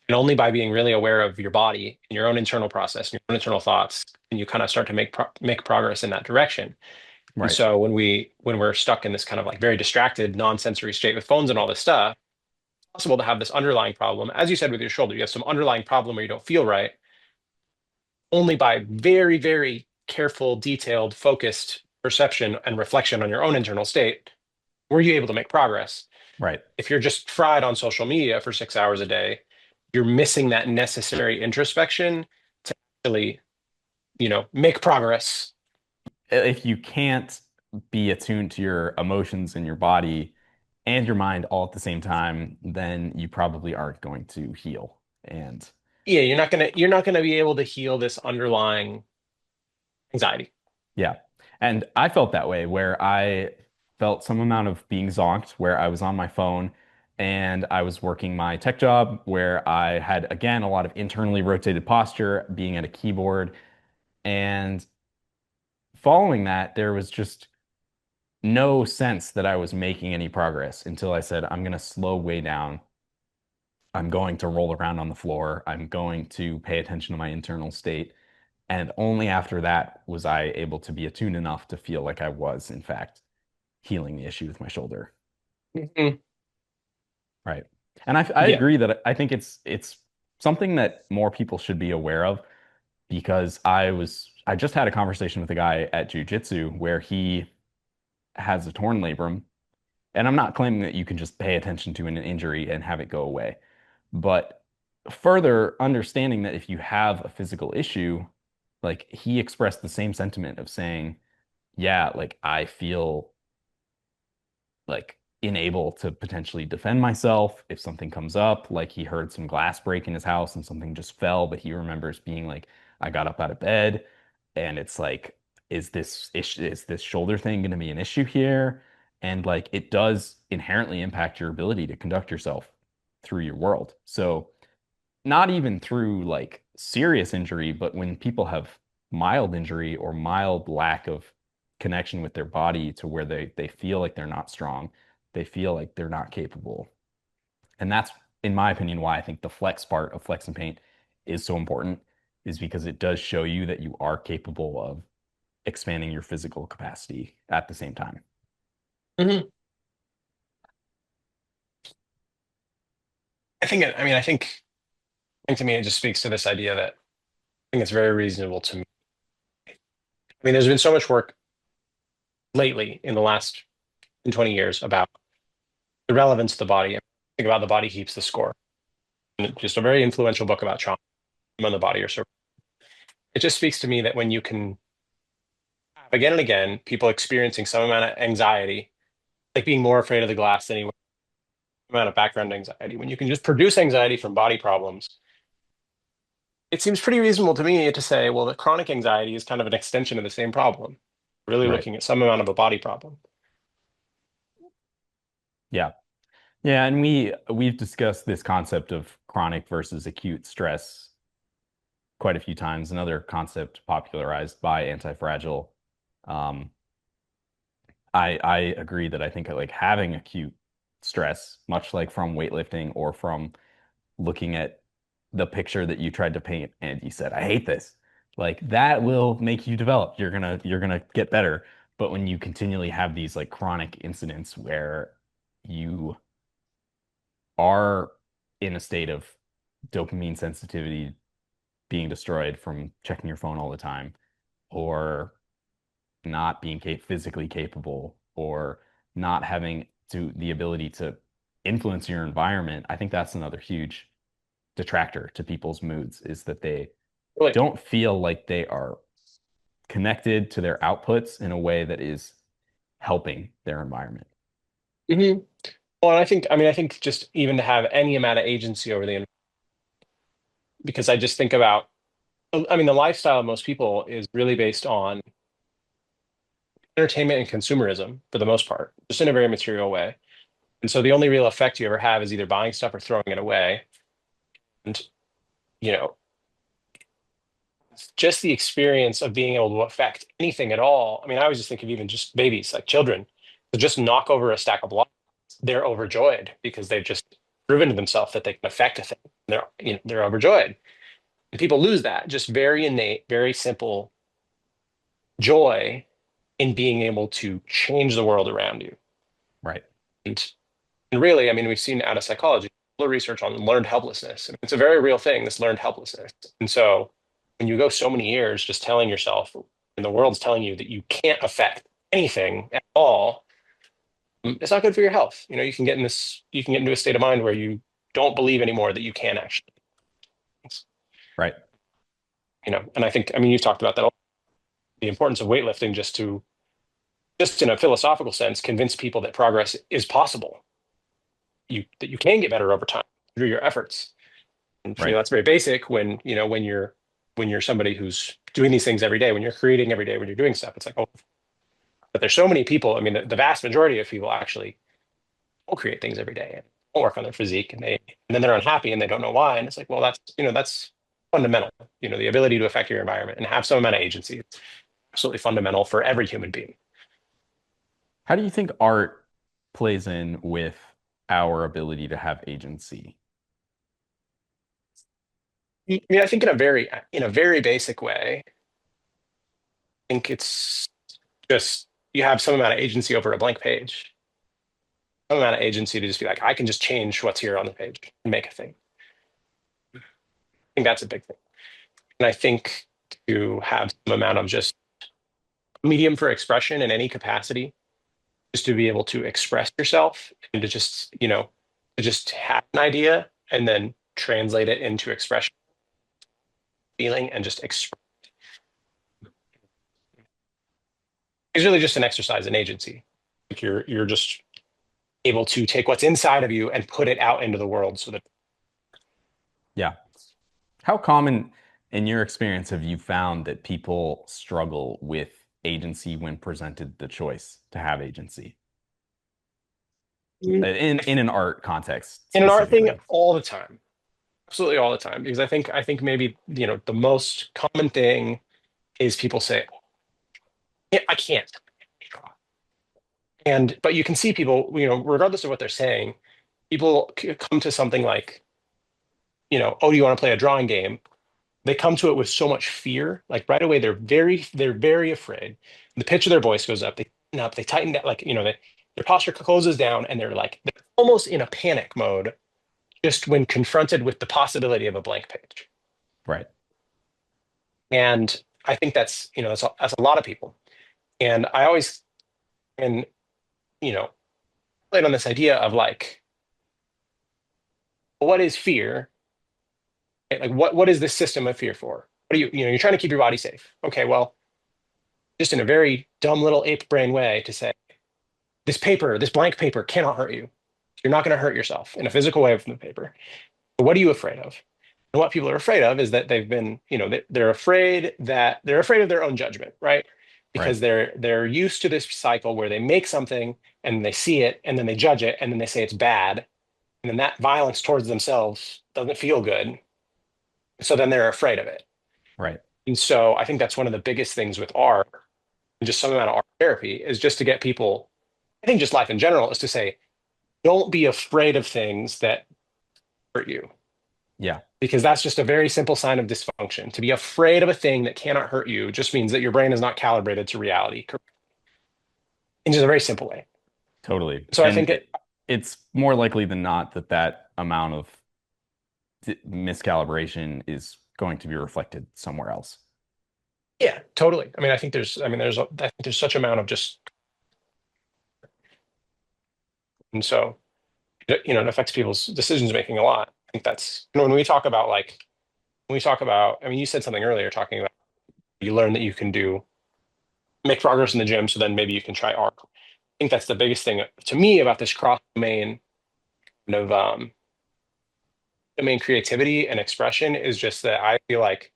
S2: And only by being really aware of your body and your own internal process and your own internal thoughts, can you kind of start to make progress in that direction. And
S1: Right.
S2: so when we're stuck in this kind of like very distracted, non-sensory state with phones and all this stuff, it's possible to have this underlying problem. As you said with your shoulder, you have some underlying problem where you don't feel right. Only by very, very careful, detailed, focused perception and reflection on your own internal state were you able to make progress.
S1: Right.
S2: If you're just fried on social media for 6 hours a day, you're missing that necessary introspection to actually, make progress.
S1: If you can't be attuned to your emotions and your body and your mind all at the same time, then you probably aren't going to heal. And
S2: Yeah, you're not gonna be able to heal this underlying anxiety.
S1: yeah. And I felt that way where I felt some amount of being zonked, where I was on my phone and I was working my tech job where I had, again, a lot of internally rotated posture, being at a keyboard. And following that, there was just no sense that I was making any progress until I said, I'm going to slow way down. I'm going to roll around on the floor. I'm going to pay attention to my internal state. And only after that was I able to be attuned enough to feel like I was, in fact, healing the issue with my shoulder.
S2: Mhm.
S1: Right. And I
S2: Yeah.
S1: agree that I think it's something that more people should be aware of because I just had a conversation with a guy at jujitsu where he has a torn labrum. And I'm not claiming that you can just pay attention to an injury and have it go away. But further understanding that if you have a physical issue, like he expressed the same sentiment of saying, yeah, like I feel like unable to potentially defend myself if something comes up. Like he heard some glass break in his house and something just fell, but he remembers being like, I got up out of bed and it's like, is this shoulder thing going to be an issue here? And like it does inherently impact your ability to conduct yourself through your world. So not even through like serious injury, but when people have mild injury or mild lack of connection with their body to where they feel like they're not strong, they feel like they're not capable. And that's, in my opinion, why I think the flex part of flex and paint is so important, is because it does show you that you are capable of expanding your physical capacity at the same time.
S2: Mhm. I think to me, it just speaks to this idea that I think it's very reasonable to me. I mean, there's been so much work lately in the last 20 years about the relevance of the body. Think about The Body Keeps the Score. And just a very influential book about trauma on the body or so. It just speaks to me that when you can have again and again people experiencing some amount of anxiety, like being more afraid of the glass than anyone, amount of background anxiety, when you can just produce anxiety from body problems, it seems pretty reasonable to me to say, well, the chronic anxiety is kind of an extension of the same problem, really
S1: Right.
S2: looking at some amount of a body problem.
S1: Yeah. Yeah, and we've discussed this concept of chronic versus acute stress quite a few times. Another concept popularized by Anti-Fragile. Um, I agree that I think like having acute stress, much like from weightlifting or from looking at the picture that you tried to paint and you said, I hate this. Like that will make you develop. You're gonna get better. But when you continually have these like chronic incidents where you are in a state of dopamine sensitivity being destroyed from checking your phone all the time, or not being physically capable, or not having the ability to influence your environment, I think that's another huge detractor to people's moods, is that they
S2: Really.
S1: don't feel like they are connected to their outputs in a way that is helping their environment.
S2: Hmm. Well, and I think just even to have any amount of agency over the, because I just think about, I mean, the lifestyle of most people is really based on entertainment and consumerism for the most part, just in a very material way. And so the only real effect you ever have is either buying stuff or throwing it away. And, you know, just the experience of being able to affect anything at all. I mean, I always just think of even just babies, like children, to just knock over a stack of blocks. They're overjoyed because they've just proven to themselves that they can affect a thing. They're overjoyed. And people lose that just very innate, very simple joy in being able to change the world around you.
S1: Right.
S2: And, and really, I mean, we've seen out of psychology, a little research on learned helplessness. I mean, it's a very real thing, this learned helplessness. And so when you go so many years just telling yourself, and the world's telling you that you can't affect anything at all, it's not good for your health. You can get into a state of mind where you don't believe anymore that you can actually,
S1: Right.
S2: and I think, I mean, you've talked about that, the importance of weightlifting just in a philosophical sense, convince people that progress is possible. That you can get better over time through your efforts. And
S1: Right.
S2: that's very basic when you're somebody who's doing these things every day, when you're creating every day, when you're doing stuff. It's like, oh, but there's so many people. I mean, the vast majority of people actually don't create things every day and don't work on their physique, and then they're unhappy and they don't know why. And it's like, well, that's fundamental. The ability to affect your environment and have some amount of agency is absolutely fundamental for every human being.
S1: How do you think art plays in with our ability to have agency?
S2: I mean, I think in a very basic way, I think it's just you have some amount of agency over a blank page, some amount of agency to just be like, I can just change what's here on the page and make a thing. I think that's a big thing. And I think to have some amount of just medium for expression in any capacity, just to be able to express yourself and to just have an idea and then translate it into expression, feeling, and just express. It's really just an exercise in agency. Like you're just able to take what's inside of you and put it out into the world so that.
S1: Yeah. How common in your experience have you found that people struggle with agency when presented the choice to have agency in an art context
S2: In an art thing,
S1: specifically?
S2: all the time, absolutely all the time, because I think maybe the most common thing is people say, "Yeah, I can't draw," and but you can see people, regardless of what they're saying, people come to something like, oh, do you want to play a drawing game? They come to it with so much fear. Like right away, they're very afraid. The pitch of their voice goes up. They tighten up. They tighten down. Like, their posture closes down, and they're almost in a panic mode just when confronted with the possibility of a blank page.
S1: Right.
S2: And I think that's a lot of people. And I always and played on this idea of like, what is fear? Right? Like, what is this system of fear for? What are you're trying to keep your body safe. Okay, well, just in a very dumb little ape brain way to say, this blank paper cannot hurt you. You're not going to hurt yourself in a physical way from the paper. But what are you afraid of? And what people are afraid of is that they've been, they're afraid of their own judgment, right?
S1: Right.
S2: Because they're used to this cycle where they make something and they see it and then they judge it and then they say it's bad. And then that violence towards themselves doesn't feel good. So then they're afraid of it.
S1: Right.
S2: And so I think that's one of the biggest things with art, and just some amount of art therapy, is just to get people, I think just life in general, is to say, don't be afraid of things that hurt you,
S1: Yeah.
S2: because that's just a very simple sign of dysfunction. To be afraid of a thing that cannot hurt you just means that your brain is not calibrated to reality in just a very simple way.
S1: Totally.
S2: So I
S1: And
S2: think
S1: it's more likely than not that that amount of miscalibration is going to be reflected somewhere else.
S2: yeah, totally. I mean, I think there's such amount of just, and so, it affects people's decisions making a lot. I think that's, when we talk about like, I mean, you said something earlier talking about you learn that you can make progress in the gym, so then maybe you can try art. I think that's the biggest thing to me about this cross domain kind of domain creativity and expression, is just that I feel like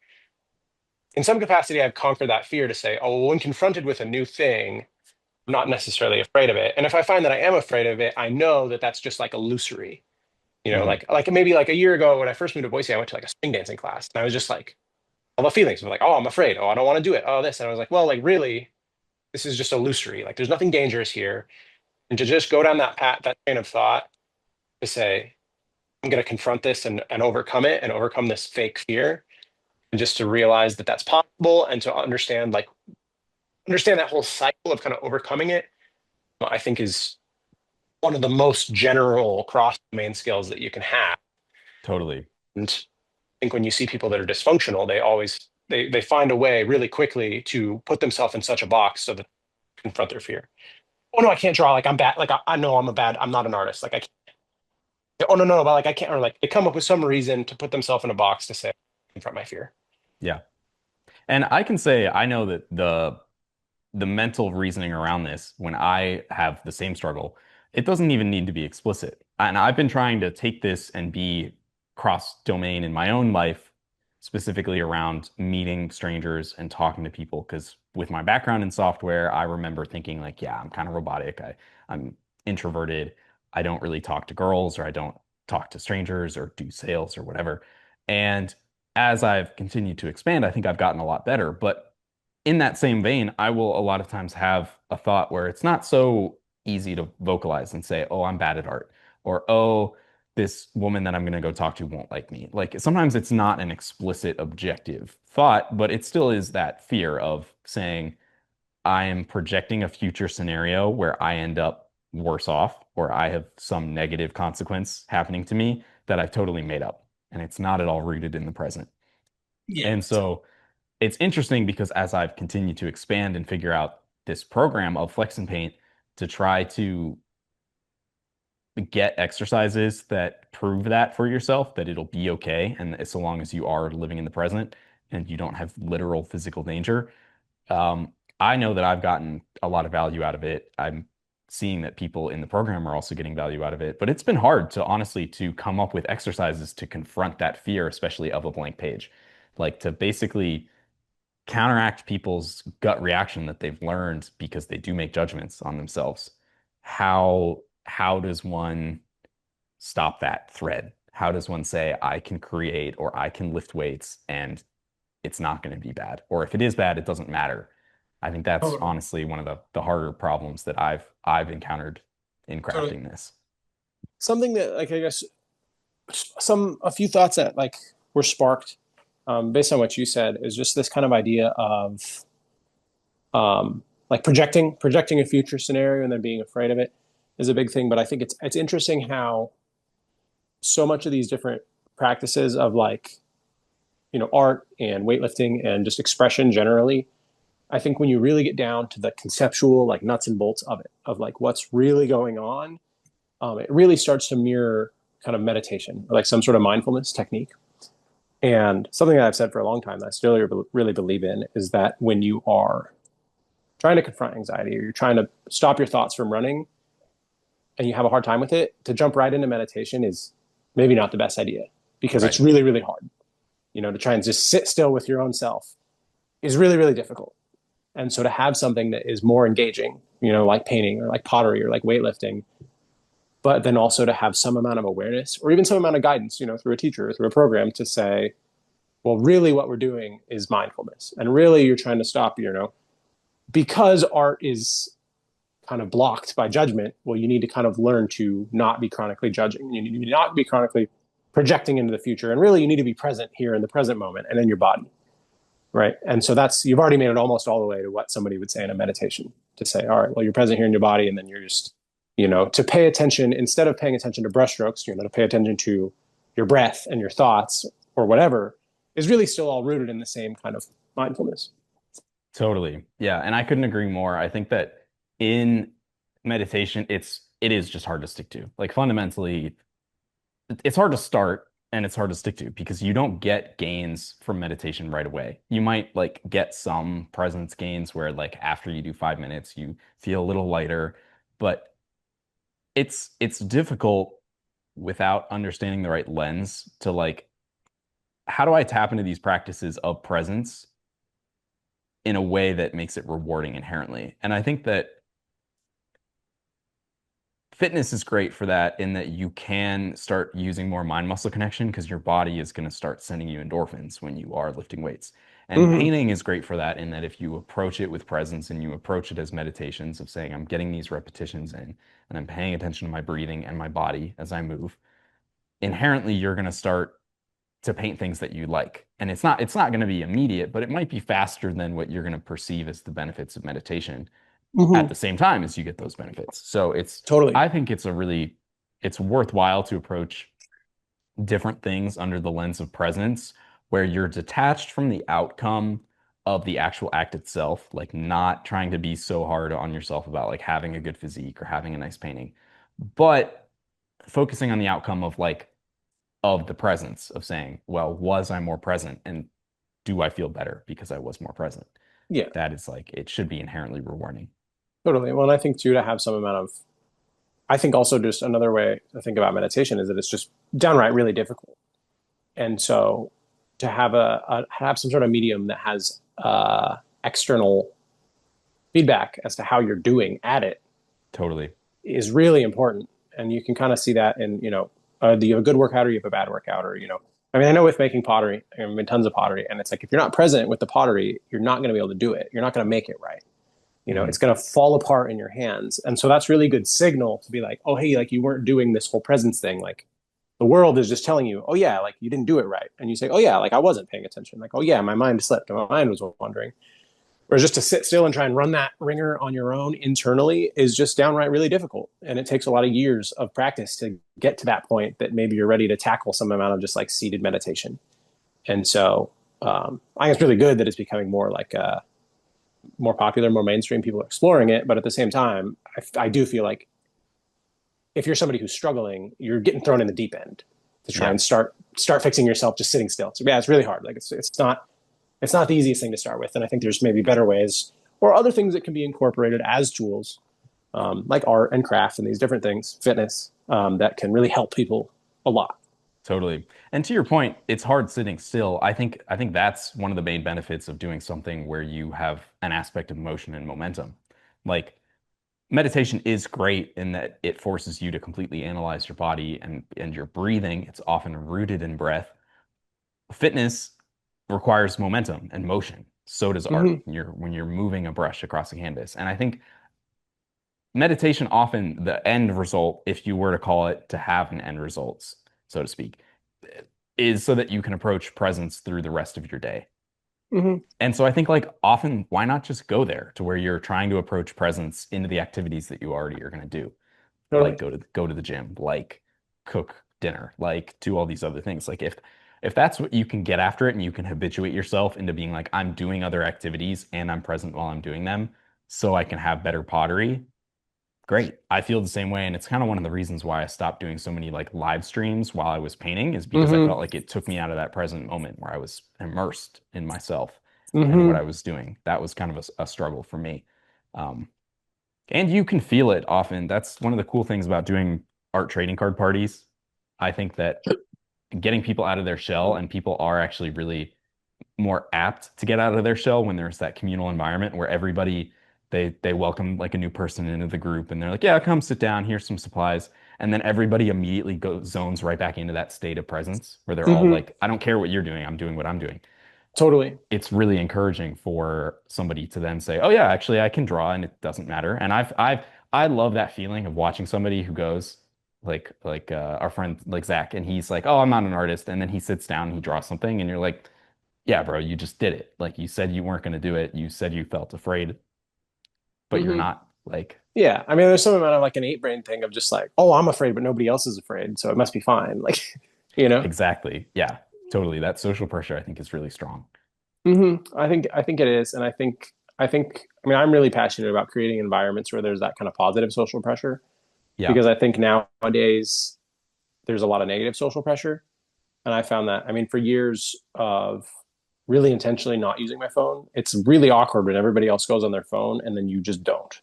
S2: in some capacity I've conquered that fear to say, oh, well, when confronted with a new thing, I'm not necessarily afraid of it. And if I find that I am afraid of it, I know that that's just like illusory.
S1: Hmm.
S2: Like maybe like a year ago when I first moved to Boise, I went to like a swing dancing class, and I was just like, all the feelings of like, oh, I'm afraid. Oh, I don't want to do it. Oh, this. And I was like, well, like really, this is just illusory. Like there's nothing dangerous here. And to just go down that path, that train of thought, to say, I'm going to confront this and overcome it and overcome this fake fear. And just to realize that that's possible, and to understand that whole cycle of kind of overcoming it, I think is one of the most general cross domain skills that you can have.
S1: Totally.
S2: And I think when you see people that are dysfunctional, they find a way really quickly to put themselves in such a box so that they confront their fear. Oh no, I can't draw. Like I'm bad. Like I know I'm not an artist. Like I can't. Oh no, no, but like I can't. Or like they come up with some reason to put themselves in a box to say confront my fear.
S1: Yeah. And I can say I know that the mental reasoning around this, when I have the same struggle, it doesn't even need to be explicit. And I've been trying to take this and be cross-domain in my own life, specifically around meeting strangers and talking to people. Because with my background in software, I remember thinking like, yeah, I'm kind of robotic. I'm introverted. I don't really talk to girls, or I don't talk to strangers or do sales or whatever. And as I've continued to expand, I think I've gotten a lot better. But in that same vein, I will a lot of times have a thought where it's not so easy to vocalize and say, oh, I'm bad at art, or oh, this woman that I'm going to go talk to won't like me. Like sometimes it's not an explicit objective thought, but it still is that fear of saying, I am projecting a future scenario where I end up worse off, or I have some negative consequence happening to me that I've totally made up. And it's not at all rooted in the present.
S2: Yeah.
S1: And so it's interesting because as I've continued to expand and figure out this program of Flex and Paint to try to get exercises that prove that for yourself, that it'll be okay. And so long as you are living in the present and you don't have literal physical danger, um, I know that I've gotten a lot of value out of it. I'm seeing that people in the program are also getting value out of it, but it's been hard to honestly to come up with exercises to confront that fear, especially of a blank page, like to basically counteract people's gut reaction that they've learned because they do make judgments on themselves. How does one stop that thread? How does one say I can create or I can lift weights and it's not going to be bad? Or if it is bad, it doesn't matter. I think that's
S2: Totally.
S1: honestly one of the harder problems that I've encountered in
S2: Totally.
S1: crafting this.
S2: something that like I guess a few thoughts that like were sparked based on what you said is just this kind of idea of like projecting a future scenario and then being afraid of it is a big thing. But I think it's interesting how so much of these different practices of like art and weightlifting and just expression generally, I think when you really get down to the conceptual like nuts and bolts of it, of like what's really going on, it really starts to mirror kind of meditation or like some sort of mindfulness technique. And something that I've said for a long time that I still really believe in is that when you are trying to confront anxiety or you're trying to stop your thoughts from running and you have a hard time with it, to jump right into meditation is maybe not the best idea because
S1: Right.
S2: it's really, really hard. To try and just sit still with your own self is really, really difficult. And so to have something that is more engaging, like painting or like pottery or like weightlifting, but then also to have some amount of awareness or even some amount of guidance, through a teacher or through a program to say, well, really what we're doing is mindfulness. And really you're trying to stop, because art is kind of blocked by judgment. Well, you need to kind of learn to not be chronically judging. You need to not be chronically projecting into the future. And really you need to be present here in the present moment and in your body. Right. And so you've already made it almost all the way to what somebody would say in a meditation to say, all right, well, you're present here in your body. And then you're just, to pay attention instead of paying attention to brushstrokes, to pay attention to your breath and your thoughts or whatever is really still all rooted in the same kind of mindfulness.
S1: Totally. Yeah. And I couldn't agree more. I think that in meditation, it is just hard to stick to. Like fundamentally, it's hard to start and it's hard to stick to because you don't get gains from meditation right away. You might like get some presence gains where like after you do 5 minutes, you feel a little lighter, but it's difficult without understanding the right lens to like, how do I tap into these practices of presence in a way that makes it rewarding inherently? And I think that fitness is great for that in that you can start using more mind muscle connection because your body is going to start sending you endorphins when you are lifting weights. And
S2: Mm-hmm.
S1: painting is great for that in that if you approach it with presence and you approach it as meditations of saying, I'm getting these repetitions in and I'm paying attention to my breathing and my body as I move, inherently you're going to start to paint things that you like. And it's not going to be immediate, but it might be faster than what you're going to perceive as the benefits of meditation at
S2: Mm-hmm.
S1: the same time as you get those benefits. So
S2: Totally.
S1: I think it's worthwhile to approach different things under the lens of presence, where you're detached from the outcome of the actual act itself, like not trying to be so hard on yourself about like having a good physique or having a nice painting, but focusing on the outcome of like, of the presence of saying, well, was I more present and do I feel better because I was more present?
S2: Yeah,
S1: That is like, it should be inherently rewarding.
S2: totally. Well, and I think too, to have some amount of, I think also just another way to think about meditation is that it's just downright really difficult. And so to have some sort of medium that has external feedback as to how you're doing at it
S1: Totally.
S2: is really important. And you can kind of see that in, do you have a good workout or you have a bad workout or, I mean, I know with making pottery, I mean, tons of pottery, and it's like if you're not present with the pottery, you're not going to be able to do it. You're not going to make it right. It's
S1: Mhm.
S2: going to fall apart in your hands. And so that's really good signal to be like, oh, hey, like you weren't doing this whole presence thing. Like the world is just telling you, oh, yeah, like you didn't do it right. And you say, oh, yeah, like I wasn't paying attention. Like, oh, yeah, my mind slipped. My mind was wandering. Whereas just to sit still and try and run that ringer on your own internally is just downright really difficult. And it takes a lot of years of practice to get to that point that maybe you're ready to tackle some amount of just like seated meditation. And so I think it's really good that it's becoming more like more popular, more mainstream. People are exploring it. But at the same time, I do feel like if you're somebody who's struggling, you're getting thrown in the deep end to try
S1: Yeah,
S2: and start fixing yourself just sitting still. So yeah, it's really hard. Like it's not the easiest thing to start with, and I think there's maybe better ways or other things that can be incorporated as tools, like art and craft and these different things, fitness, that can really help people a lot.
S1: totally. And to your point, it's hard sitting still. I think that's one of the main benefits of doing something where you have an aspect of motion and momentum. Like meditation is great in that it forces you to completely analyze your body and your breathing. It's often rooted in breath. Fitness requires momentum and motion. So does art
S2: Mm-hmm.
S1: when you're moving a brush across a canvas. And I think meditation often the end result, if you were to call it to have an end results, so to speak, is so that you can approach presence through the rest of your day.
S2: Hmm.
S1: And so I think like often, why not just go there to where you're trying to approach presence into the activities that you already are going to do, like
S2: Totally.
S1: go to the gym, like cook dinner, like do all these other things. Like if that's what you can get after it and you can habituate yourself into being like, I'm doing other activities and I'm present while I'm doing them so I can have better pottery. Great. I feel the same way. And it's kind of one of the reasons why I stopped doing so many like live streams while I was painting is because I
S2: Hmm.
S1: felt like it took me out of that present moment where I was immersed in myself and what I
S2: Hmm.
S1: was doing. That was kind of a struggle for me. Um, and you can feel it often. That's one of the cool things about doing art trading card parties. I think that getting people out of their shell and people are actually really more apt to get out of their shell when there's that communal environment where everybody they welcome like a new person into the group and they're like, yeah, come sit down, here's some supplies. And then everybody immediately goes zones right back into that state of presence where they're all
S2: Hmm.
S1: like, I don't care what you're doing, I'm doing what I'm doing.
S2: Totally.
S1: It's really encouraging for somebody to then say, oh yeah, actually I can draw and it doesn't matter. And I love that feeling of watching somebody who goes like our friend like Zach and he's like, oh, I'm not an artist. And then he sits down and he draws something and you're like, yeah, bro, you just did it. Like you said you weren't going to do it. You said you felt afraid, but you're
S2: Hmm.
S1: not. Like
S2: Yeah. I mean, there's some amount of like an eight brain thing of just like, oh, I'm afraid, but nobody else is afraid. So it must be fine. Like, you know?
S1: exactly. Yeah, totally. That social pressure I think is really strong.
S2: I think it is. And I mean, I'm really passionate about creating environments where there's that kind of positive social pressure
S1: Yeah.
S2: because I think nowadays there's a lot of negative social pressure. And I found that, I mean, for years of really intentionally not using my phone, it's really awkward when everybody else goes on their phone and then you just don't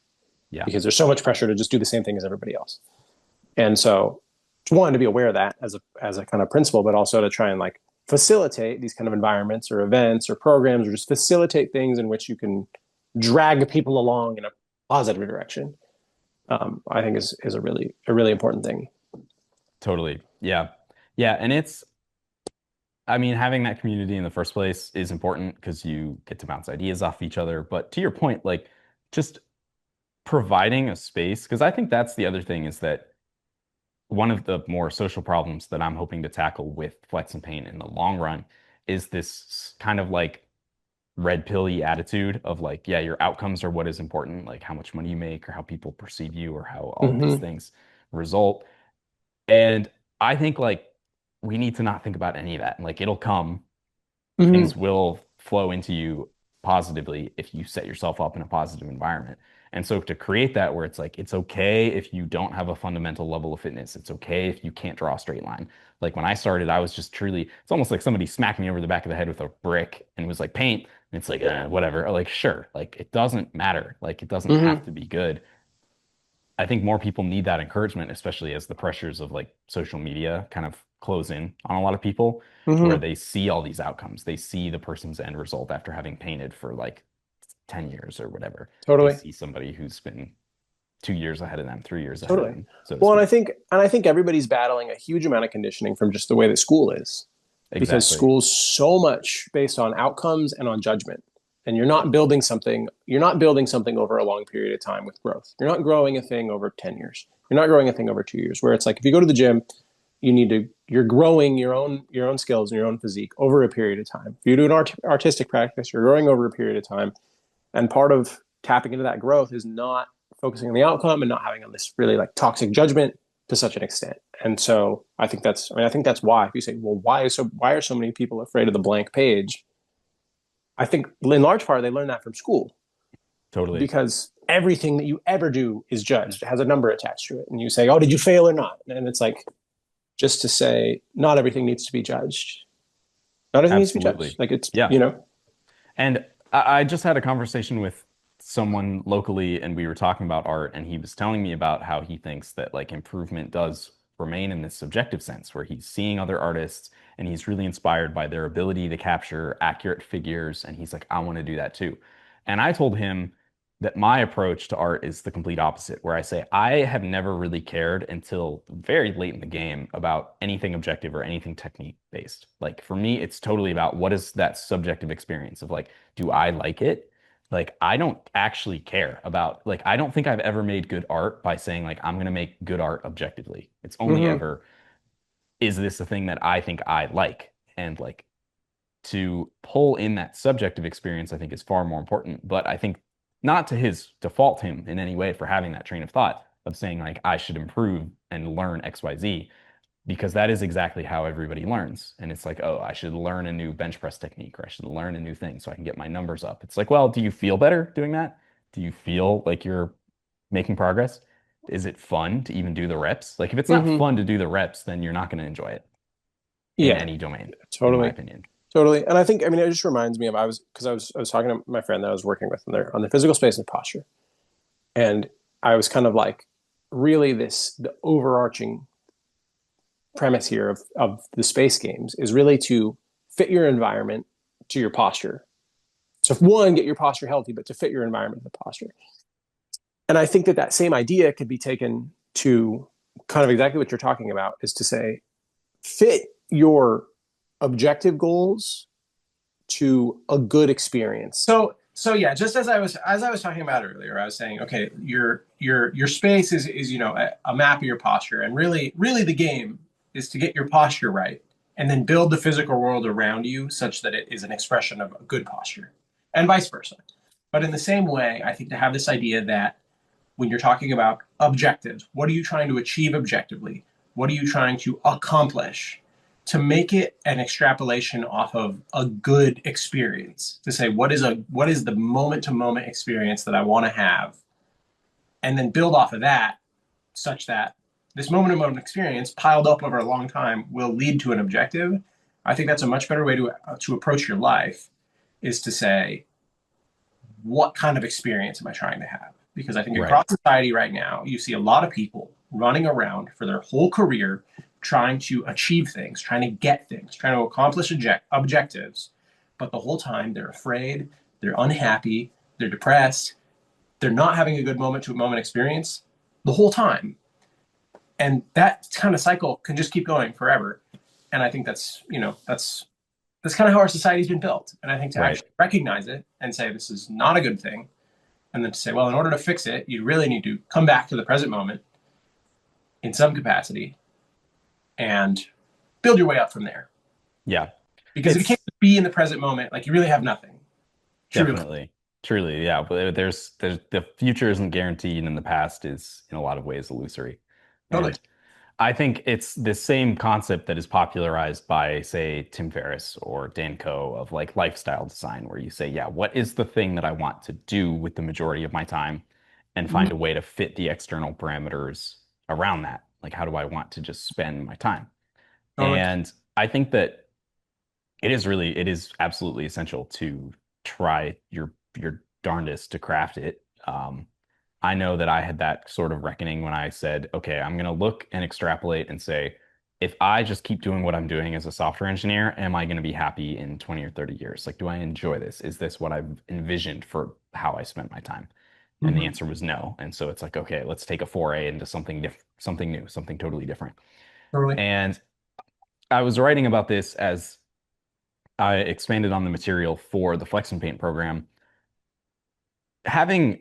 S1: Yeah.
S2: because there's so much pressure to just do the same thing as everybody else. And so, just wanted to be aware of that as a kind of principle, but also to try and like facilitate these kind of environments or events or programs or just facilitate things in which you can drag people along in a positive direction. I think is a really important thing.
S1: Totally. Yeah. Yeah, and it's I mean, having that community in the first place is important because you get to bounce ideas off each other. But to your point, like just providing a space, because I think that's the other thing is that one of the more social problems that I'm hoping to tackle with Flex and Paint in the long run is this kind of like red pilly attitude of like, yeah, your outcomes are what is important, like how much money you make or how people perceive you or how all of these
S2: Mm-hmm.
S1: things result. And I think like we need to not think about any of that. Like it'll come
S2: Mm-hmm.
S1: things will flow into you positively if you set yourself up in a positive environment. And so to create that where it's like it's okay if you don't have a fundamental level of fitness. It's okay if you can't draw a straight line. Like when I started, I was just truly, it's almost like somebody smacked me over the back of the head with a brick and was like paint. And it's like, whatever. Like, sure. Like it doesn't matter. Like it doesn't have
S2: Mm-hmm.
S1: to be good. I think more people need that encouragement, especially as the pressures of like social media kind of close in on a lot of people to where
S2: Mm-hmm.
S1: they see all these outcomes. They see the person's end result after having painted for like 10 years or whatever. They
S2: Totally.
S1: see somebody who's been 2 years ahead of them, 3 years ahead of
S2: Totally.
S1: them, so to
S2: Well, and I
S1: speak.
S2: think and I think everybody's battling a huge amount of conditioning from just the way that school is, because
S1: Exactly.
S2: school's so much based on outcomes and on judgment. And you're not building something over a long period of time with growth. You're not growing a thing over 10 years. You're not growing a thing over 2 years. Where it's like if you go to the gym, you're growing your own skills and your own physique over a period of time. If you do an artistic practice, you're growing over a period of time. And part of tapping into that growth is not focusing on the outcome and not having on this really like toxic judgment to such an extent. And so I think that's why if you say, well, why are so many people afraid of the blank page? I think in large part they learn that from school
S1: Totally.
S2: because everything that you ever do is judged. It has a number attached to it. And you say, oh, did you fail or not? And it's like just to say not everything needs to be judged. Not everything needs to be judged.
S1: Absolutely.
S2: Like it's,
S1: Yeah.
S2: you know.
S1: And I just had a conversation with someone locally, and we were talking about art, and he was telling me about how he thinks that like improvement does remain in this subjective sense, where he's seeing other artists and he's really inspired by their ability to capture accurate figures, and he's like, I want to do that too. And I told him that my approach to art is the complete opposite, where I say I have never really cared until very late in the game about anything objective or anything technique based. Like for me, it's totally about what is that subjective experience of like, do I like it? Like I don't actually care about like I don't think I've ever made good art by saying like I'm gonna make good art objectively. It's only
S2: Hmm.
S1: ever is this a thing that I think I like? And like to pull in that subjective experience, I think is far more important. But I think not to fault him in any way for having that train of thought of saying like I should improve and learn XYZ, because that is exactly how everybody learns. And it's like, oh, I should learn a new bench press technique or I should learn a new thing so I can get my numbers up. It's like, well, do you feel better doing that? Do you feel like you're making progress? Is it fun to even do the reps? Like if it's not
S2: Hmm.
S1: fun to do the reps, then you're not going to enjoy it in
S2: Yeah,
S1: any domain, in my
S2: totally.
S1: opinion.
S2: Totally. And I think, I mean, it just reminds me of, I was talking to my friend that I was working with on the physical space and posture. And I was kind of like, really the overarching premise here of the space games is really to fit your environment to your posture. So one, get your posture healthy, but to fit your environment to the posture. And I think that that same idea could be taken to kind of exactly what you're talking about, is to say, fit your objective goals to a good experience. So yeah, just as I was talking about earlier, I was saying, okay, your space is a map of your posture, and really the game is to get your posture right, and then build the physical world around you such that it is an expression of a good posture, and vice versa. But in the same way, I think to have this idea that when you're talking about objectives, what are you trying to achieve objectively? What are you trying to accomplish? To make it an extrapolation off of a good experience, to say what is the moment to moment experience that I want to have, and then build off of that such that this moment to moment experience piled up over a long time will lead to an objective. I think that's a much better way to approach your life, is to say, what kind of experience am I trying to have? Because I think
S1: Right.
S2: across society right now, you see a lot of people running around for their whole career trying to achieve things, trying to get things, trying to accomplish objectives. But the whole time they're afraid, they're unhappy, they're depressed, they're not having a good moment to moment experience the whole time. And that kind of cycle can just keep going forever. And I think that's kind of how our society's been built. And I think to
S1: Right.
S2: actually recognize it and say this is not a good thing, and then to say, well, in order to fix it, you really need to come back to the present moment in some capacity and build your way up from there.
S1: Yeah.
S2: Because if you
S1: It's
S2: can't be in the present moment, like you really have nothing. Truly.
S1: definitely, truly, yeah. But there's the future isn't guaranteed, and the past is in a lot of ways illusory.
S2: Totally.
S1: And I think it's the same concept that is popularized by, say, Tim Ferriss or Dan Coe of like lifestyle design, where you say, yeah, what is the thing that I want to do with the majority of my time, and find a way to fit the external parameters around that. Like, how do I want to just spend my time?
S2: Totally.
S1: And I think that it is absolutely essential to try your darndest to craft it. I know that I had that sort of reckoning when I said, okay, I'm going to look and extrapolate and say, if I just keep doing what I'm doing as a software engineer, am I going to be happy in 20 or 30 years? Like, do I enjoy this? Is this what I've envisioned for how I spent my time? And the
S2: Mm-hmm.
S1: answer was no. And so it's like, okay, let's take a foray into something new, something totally different.
S2: Totally.
S1: And I was writing about this as I expanded on the material for the Flex and Paint program. Having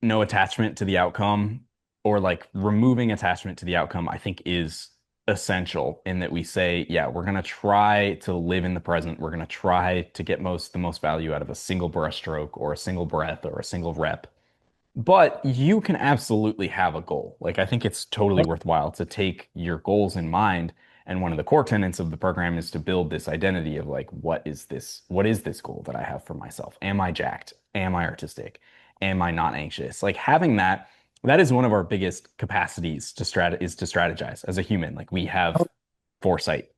S1: no attachment to the outcome, or like removing attachment to the outcome, I think is essential in that we say, yeah, we're going to try to live in the present. We're going to try to get the most value out of a single brushstroke or a single breath or a single rep. But you can absolutely have a goal. Like, I think it's totally worthwhile to take your goals in mind. And one of the core tenets of the program is to build this identity of like, what is this? What is this goal that I have for myself? Am I jacked? Am I artistic? Am I not anxious? Like having that, that is one of our biggest capacities is to strategize as a human. Like we have foresight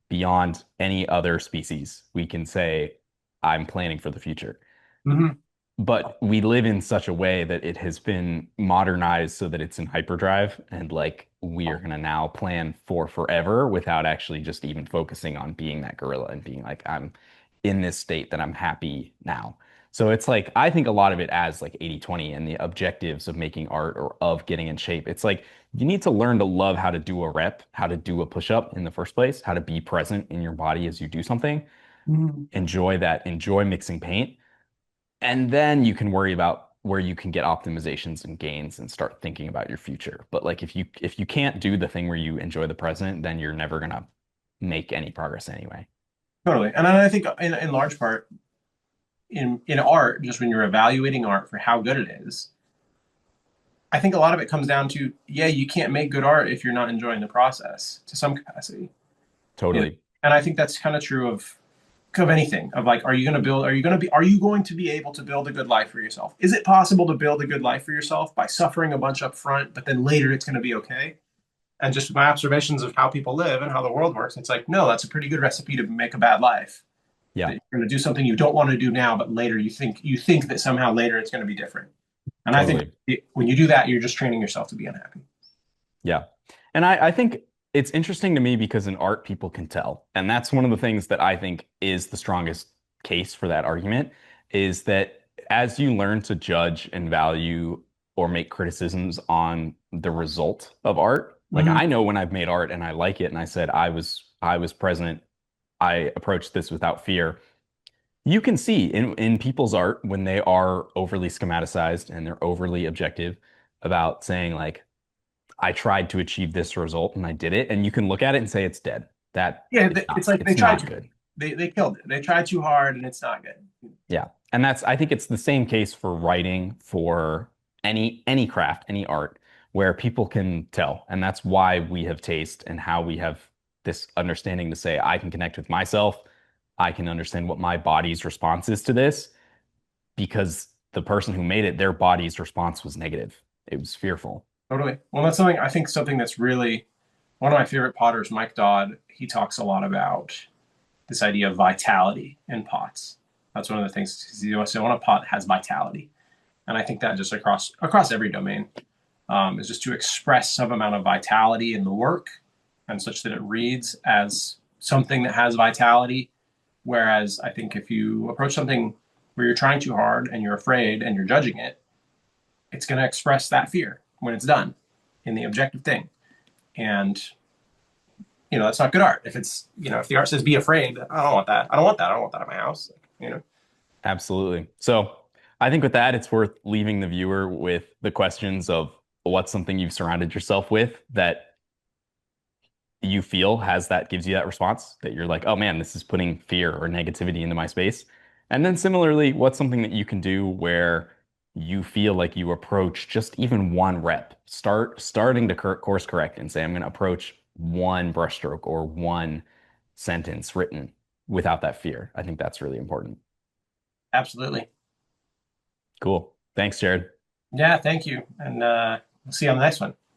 S1: beyond any other species. We can say, I'm planning for the future,
S2: Mm-hmm.
S1: but we live in such a way that it has been modernized so that it's in hyperdrive, and like we are going to now plan for forever without actually just even focusing on being that gorilla and being like, I'm in this state that I'm happy now. So it's like I think a lot of it as like 80/20 and the objectives of making art or of getting in shape. It's like you need to learn to love how to do a rep, how to do a push-up in the first place, how to be present in your body as you do something.
S2: Mm-hmm.
S1: Enjoy that, enjoy mixing paint, And then you can worry about where you can get optimizations and gains and start thinking about your future. But like if you can't do the thing where you enjoy the present, then you're never gonna make any progress anyway.
S3: Totally. And I think in large part in art, just when you're evaluating art for how good it is, I think a lot of it comes down to, yeah, you can't make good art if you're not enjoying the process to some capacity. You know?
S1: Totally.
S3: And I think that's kind of true of anything. Of like, are you going to build? Are you going to be able to build a good life for yourself? Is it possible to build a good life for yourself by suffering a bunch up front, but then later it's going to be okay? And just my observations of how people live and how the world works, it's like, no, that's a pretty good recipe to make a bad life.
S1: Yeah,
S3: That you're going to do something you don't want to do now, but later you think that somehow later it's going to be different. And I think
S1: totally.
S3: when you do that, you're just training yourself to be unhappy.
S1: Yeah. And I think it's interesting to me because in art, people can tell. And that's one of the things that I think is the strongest case for that argument is that as you learn to judge and value or make criticisms on the result of art, like
S3: Mm-hmm.
S1: I know when I've made art and I like it and I said I was present, I approached this without fear. You can see in people's art when they are overly schematized and they're overly objective about saying like I tried to achieve this result and I did it. And you can look at it and say it's dead. That
S3: Yeah,
S1: it's
S3: it's
S1: not,
S3: like they
S1: it's
S3: tried
S1: not
S3: to.
S1: good.
S3: They killed it. They tried too hard, and it's not good.
S1: Yeah. And I think it's the same case for writing for any craft, any art, where people can tell. And that's why we have taste and how we have this understanding to say, I can connect with myself. I can understand what my body's response is to this because the person who made it, their body's response was negative. It was fearful.
S3: Totally. Well, that's something I think something that's really one of my favorite potters, Mike Dodd. He talks a lot about this idea of vitality in pots. That's one of the things. You know, so when a pot has vitality, and I think that just across every domain is just to express some amount of vitality in the work, and such that it reads as something that has vitality. Whereas I think if you approach something where you're trying too hard and you're afraid and you're judging it, it's going to express that fear when it's done in the objective thing. And that's not good art. If the art says be afraid, I don't want that. I don't want that. I don't want that at my house.
S1: Absolutely. So I think with that, it's worth leaving the viewer with the questions of what's something you've surrounded yourself with that you feel gives you that response that you're like, oh man, this is putting fear or negativity into my space. And then similarly, what's something that you can do where you feel like you approach just even one rep, starting to course correct and say, I'm going to approach one brushstroke or one sentence written without that fear. I think that's really important.
S3: Absolutely.
S1: Cool. Thanks, Jared.
S3: Yeah, thank you. And we'll see you on the next one.